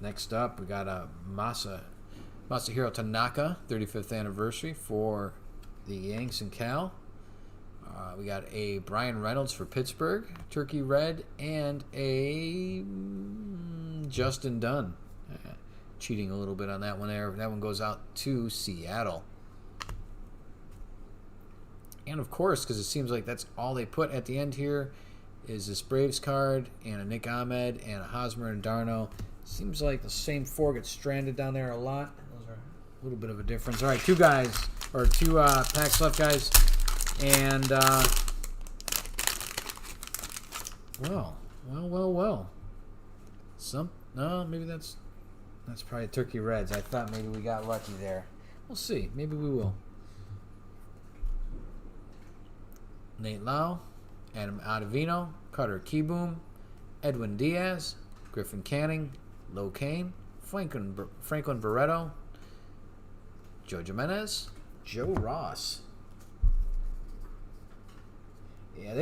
Next up, we got a Masahiro Tanaka, 35th anniversary for the Yanks and Cal. We got a Bryan Reynolds for Pittsburgh, Turkey Red, and a Justin Dunn. Cheating a little bit on that one there. That one goes out to Seattle. And of course, because it seems like that's all they put at the end here, is this Braves card and a Nick Ahmed and a Hosmer and Darno. Seems like the same 4 gets stranded down there a lot. Those are a little bit of a difference. All right, 2 packs left, guys. And, well. Maybe that's probably Turkey Reds. I thought maybe we got lucky there. We'll see. Maybe we will. Nate Lau, Adam Ottavino, Carter Kieboom, Edwin Diaz, Griffin Canning, Lo Cain, Franklin Barreto, Joe Jimenez, Joe Ross. Yeah,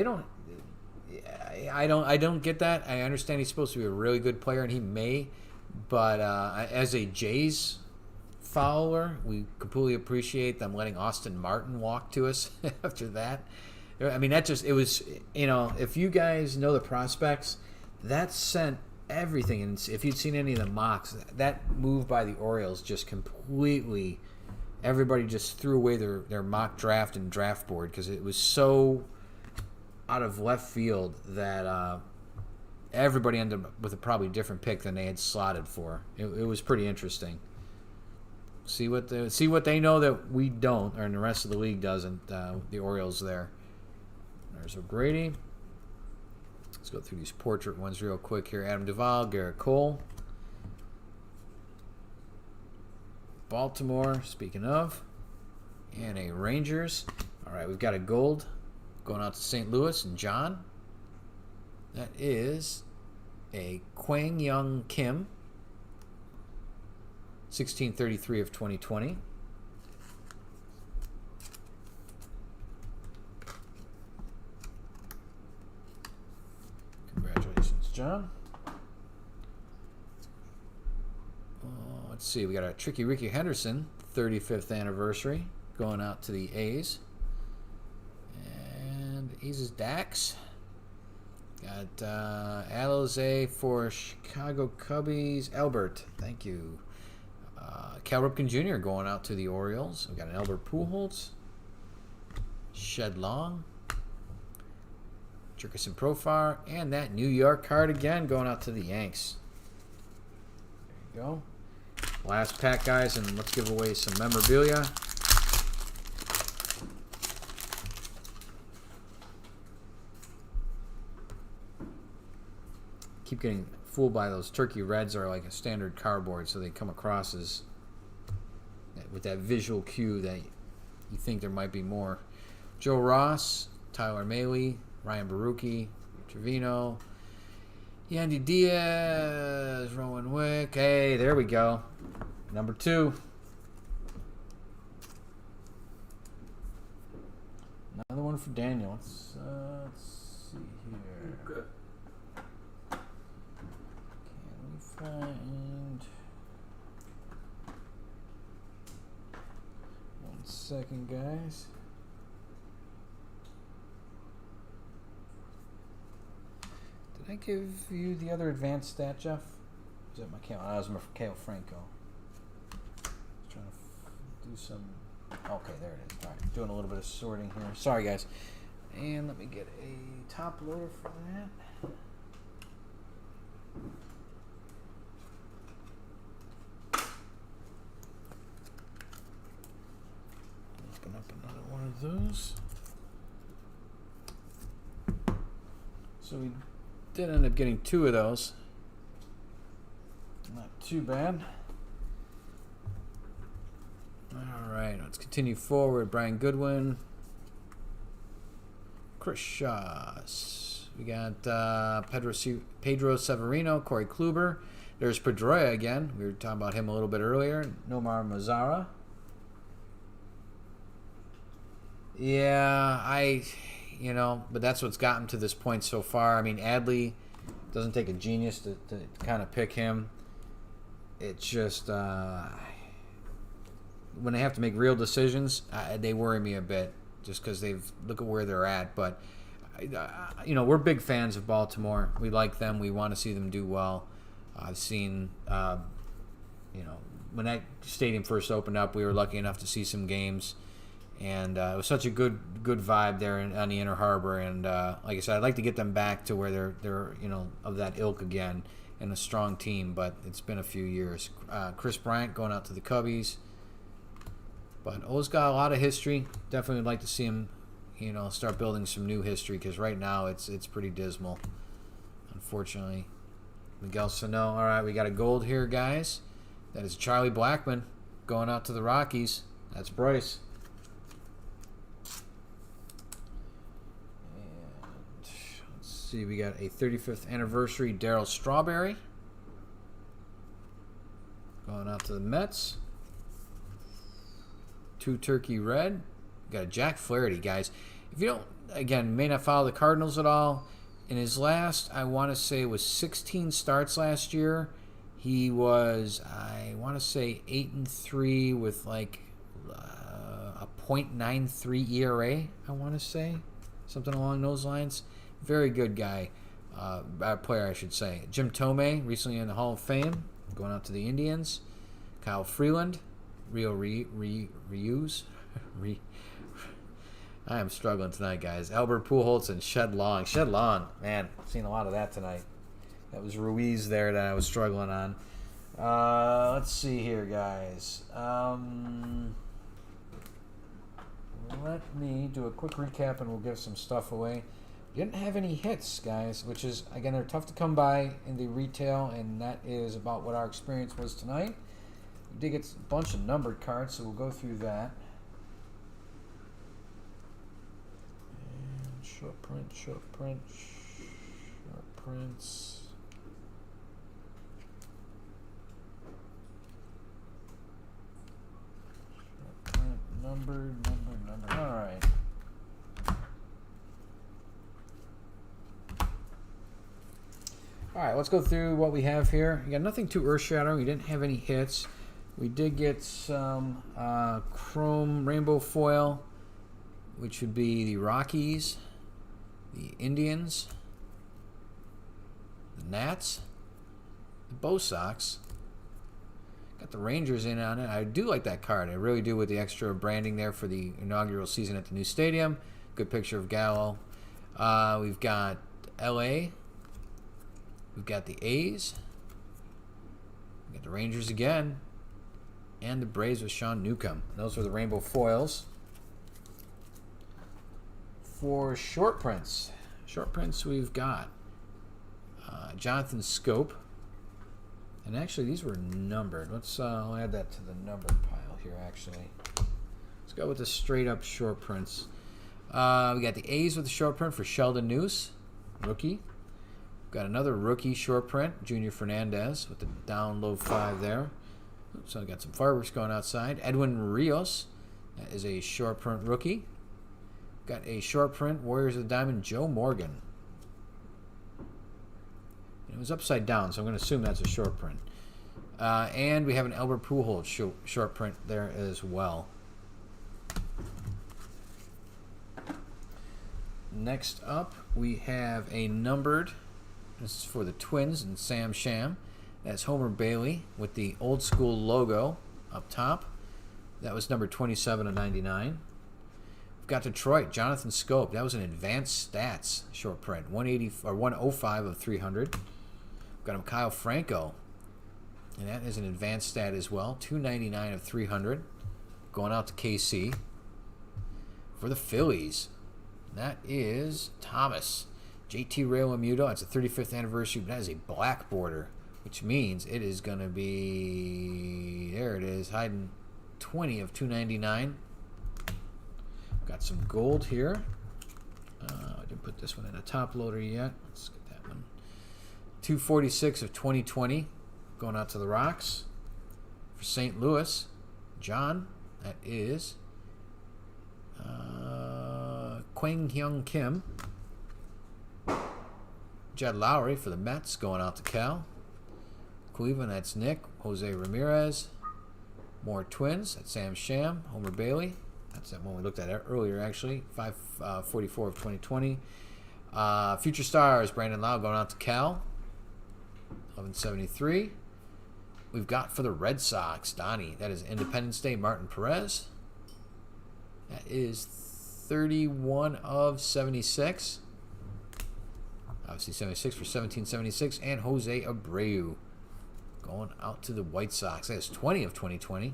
I don't get that. I understand he's supposed to be a really good player, and he may, but as a Jays follower, we completely appreciate them letting Austin Martin walk to us after that. I mean, it was, if you guys know the prospects, that sent everything. And if you'd seen any of the mocks, that move by the Orioles just completely, everybody just threw away their mock draft and draft board because it was so out of left field that everybody ended up with a probably different pick than they had slotted for. It was pretty interesting. See what they know that we don't, or the rest of the league doesn't. The Orioles there. There's O'Grady. Let's go through these portrait ones real quick here. Adam Duvall, Garrett Cole. Baltimore, speaking of. And a Rangers. All right, we've got a gold going out to St. Louis and John. That is a Kwang Young Kim. 1633 of 2020. Congratulations, John. Let's see. We got a Tricky Ricky Henderson, 35th anniversary, going out to the A's. And A's Dax. Got Aloze for Chicago Cubbies. Albert, thank you. Cal Ripken Jr. going out to the Orioles. We got an Albert Pujols. Shed Long. Jerkerson Profar. And that New York card again going out to the Yanks. There you go. Last pack, guys, and let's give away some memorabilia. Keep getting fooled by those turkey reds are like a standard cardboard, so they come across as with that visual cue that you think there might be more. Joe Ross, Tyler Mahle, Ryan Barucki, Trevino, Yandy Diaz, Rowan Wick. Hey, there we go. Number 2. Another one for Daniel. Let's see here. Good. Can we find... 1 second, guys. Did I give you the other advanced stat, Jeff? Is that my Kale? That was my Kale Franco. Trying to do some... Okay, there it is. All right, doing a little bit of sorting here. Sorry, guys. And let me get a top loader for that. Open up another one of those. So we did end up getting 2 of those. Not too bad. All right, let's continue forward. Brian Goodwin. Chris Shaws. We got Pedro Severino, Corey Kluber. There's Pedroia again. We were talking about him a little bit earlier. Nomar Mazara. Yeah, but that's what's gotten to this point so far. I mean, Adley doesn't take a genius to kind of pick him. It's just when they have to make real decisions, they worry me a bit just because look at where they're at. But we're big fans of Baltimore. We like them. We want to see them do well. I've seen, when that stadium first opened up, we were lucky enough to see some games. And it was such a good vibe there on the Inner Harbor. And like I said, I'd like to get them back to where they're of that ilk again and a strong team. But it's been a few years. Chris Bryant going out to the Cubbies. But O's got a lot of history. Definitely would like to see him, start building some new history because right now it's pretty dismal, unfortunately. Miguel Sano. All right, we got a gold here, guys. That is Charlie Blackmon going out to the Rockies. That's Bryce. See, we got a 35th anniversary Darryl Strawberry going out to the Mets. 2 turkey red. We got a Jack Flaherty, guys. If you don't, again, may not follow the Cardinals at all, in his last, I want to say it was 16 starts last year, he was, I want to say 8-3 with like a .93 ERA, I want to say. Something along those lines. Very good guy, player, I should say. Jim Tomei, recently in the Hall of Fame, going out to the Indians. Kyle Freeland, Rios. I am struggling tonight, guys. Albert Pujols and Shed Long. Shed Long, man, I've seen a lot of that tonight. That was Ruiz there that I was struggling on. Let's see here, guys. Let me do a quick recap and we'll give some stuff away. Didn't have any hits, guys, which is, again, they're tough to come by in the retail, and that is about what our experience was tonight. We did get a bunch of numbered cards, so we'll go through that. And short prints. Short prints. Short print, numbered. All right. All right, let's go through what we have here. We got nothing too earth-shattering. We didn't have any hits. We did get some chrome rainbow foil, which would be the Rockies, the Indians, Nats, the Bo Sox. Got the Rangers in on it. I do like that card. I really do, with the extra branding there for the inaugural season at the new stadium. Good picture of Gallo. We've got LA. We've got the A's. We've got the Rangers again. And the Braves with Sean Newcomb. Those are the rainbow foils. For short prints. Short prints, we've got Jonathan Scope. And actually, these were numbered. I'll add that to the number pile here, actually. Let's go with the straight-up short prints. We got the A's with the short print for Sheldon Neuse, rookie. We've got another rookie short print, Junior Fernandez, with the down low 5 there. So I got some fireworks going outside. Edwin Rios, that is a short print rookie. Got a short print, Warriors of the Diamond, Joe Morgan. It was upside down, so I'm going to assume that's a short print. And we have an Albert Pujols short print there as well. Next up, we have a numbered. This is for the Twins and Sham. That's Homer Bailey with the old school logo up top. That was number 27/99. We've got Detroit, Jonathan Scope. That was an advanced stats short print, 105/300. Got him Kyle Franco, and that is an advanced stat as well, 299/300, going out to KC. For the Phillies, that is Thomas, JT Realmuto. That's a 35th anniversary, but that is a black border, which means it is going to be, there it is, hiding 20/299. Got some gold here. I didn't put this one in a top loader yet. Let's get that one. 246/2020, going out to the Rocks. For St. Louis, John, that is Kwang Hyun Kim. Jed Lowry for the Mets, going out to Cal. Cleveland, that's Nick. Jose Ramirez. More Twins, that's Sham. Homer Bailey. That's that one we looked at earlier, actually. 544/2020. Future Stars, Brandon Lau, going out to Cal. 11/73. We've got for the Red Sox, Donnie. That is Independence Day, Martin Perez. That is 31/76. Obviously 76 for 17/76. And Jose Abreu going out to the White Sox. That is 20/2020.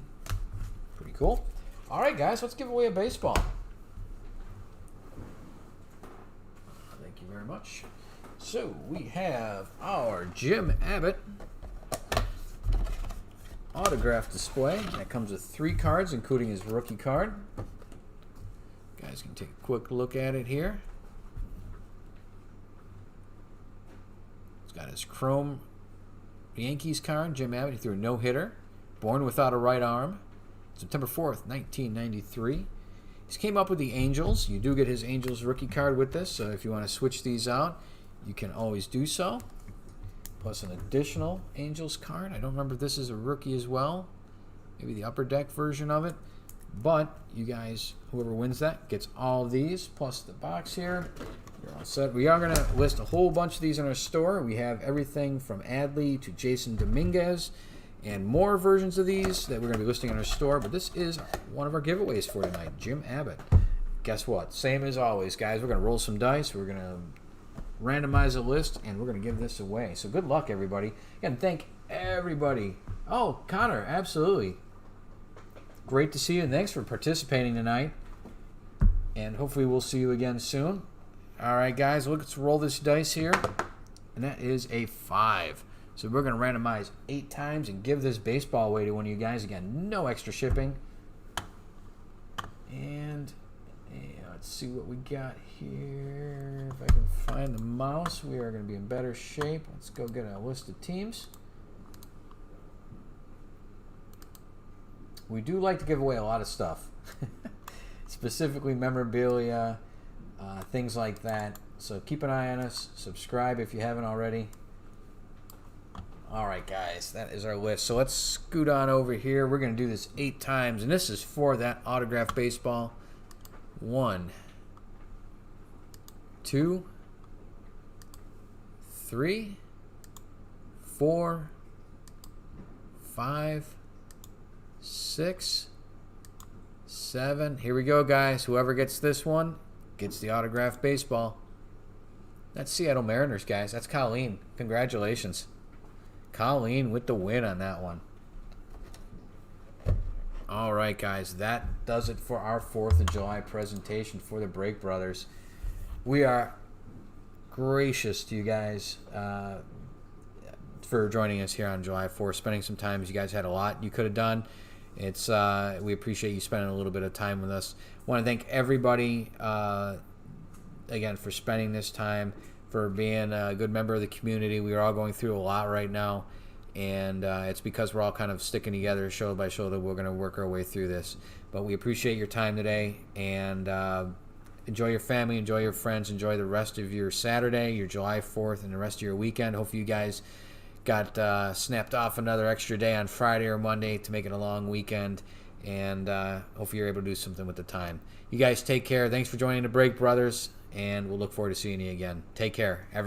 Pretty cool. All right, guys, let's give away a baseball. Thank you very much. So we have our Jim Abbott autograph display. That comes with 3 cards, including his rookie card. You guys can take a quick look at it here. It's got his Chrome Yankees card. Jim Abbott, he threw a no-hitter. Born without a right arm. September 4th, 1993. He's came up with the Angels. You do get his Angels rookie card with this, so if you want to switch these out, you can always do so. Plus an additional Angels card. I don't remember if this is a rookie as well. Maybe the upper deck version of it. But you guys, whoever wins that, gets all of these, plus the box here. You're all set. We are going to list a whole bunch of these in our store. We have everything from Adley to Jason Dominguez and more versions of these that we're going to be listing in our store. But this is one of our giveaways for tonight, Jim Abbott. Guess what? Same as always, guys. We're going to roll some dice. We're going to randomize a list, and we're going to give this away. So good luck, everybody. Again, thank everybody. Oh, Connor, absolutely. Great to see you, and thanks for participating tonight. And hopefully we'll see you again soon. All right, guys, let's roll this dice here. And that is a 5. So we're going to randomize 8 times and give this baseball away to one of you guys. Again, no extra shipping. And let's see what we got here. If I can find the mouse, we are going to be in better shape. Let's go get a list of teams. We do like to give away a lot of stuff. Specifically memorabilia, things like that. So keep an eye on us. Subscribe if you haven't already. All right, guys, that is our list. So let's scoot on over here. We're going to do this 8 times, and this is for that autographed baseball. 1, 2, 3, 4, 5, 6, 7. Here we go, guys. Whoever gets this one gets the autographed baseball. That's Seattle Mariners, guys. That's Colleen. Congratulations. Colleen with the win on that one. All right, guys. That does it for our 4th of July presentation for the Break Brothers. We are gracious to you guys for joining us here on July 4th, spending some time. You guys had a lot you could have done. It's we appreciate you spending a little bit of time with us. Want to thank everybody again for spending this time, for being a good member of the community. We are all going through a lot right now, and it's because we're all kind of sticking together show by show that we're going to work our way through this. But we appreciate your time today, and enjoy your family, enjoy your friends, enjoy the rest of your Saturday, your July 4th, and the rest of your weekend. Hopefully you guys got snapped off another extra day on Friday or Monday to make it a long weekend, and hopefully you're able to do something with the time. You guys take care. Thanks for joining the Break Brothers, and we'll look forward to seeing you again. Take care. Have a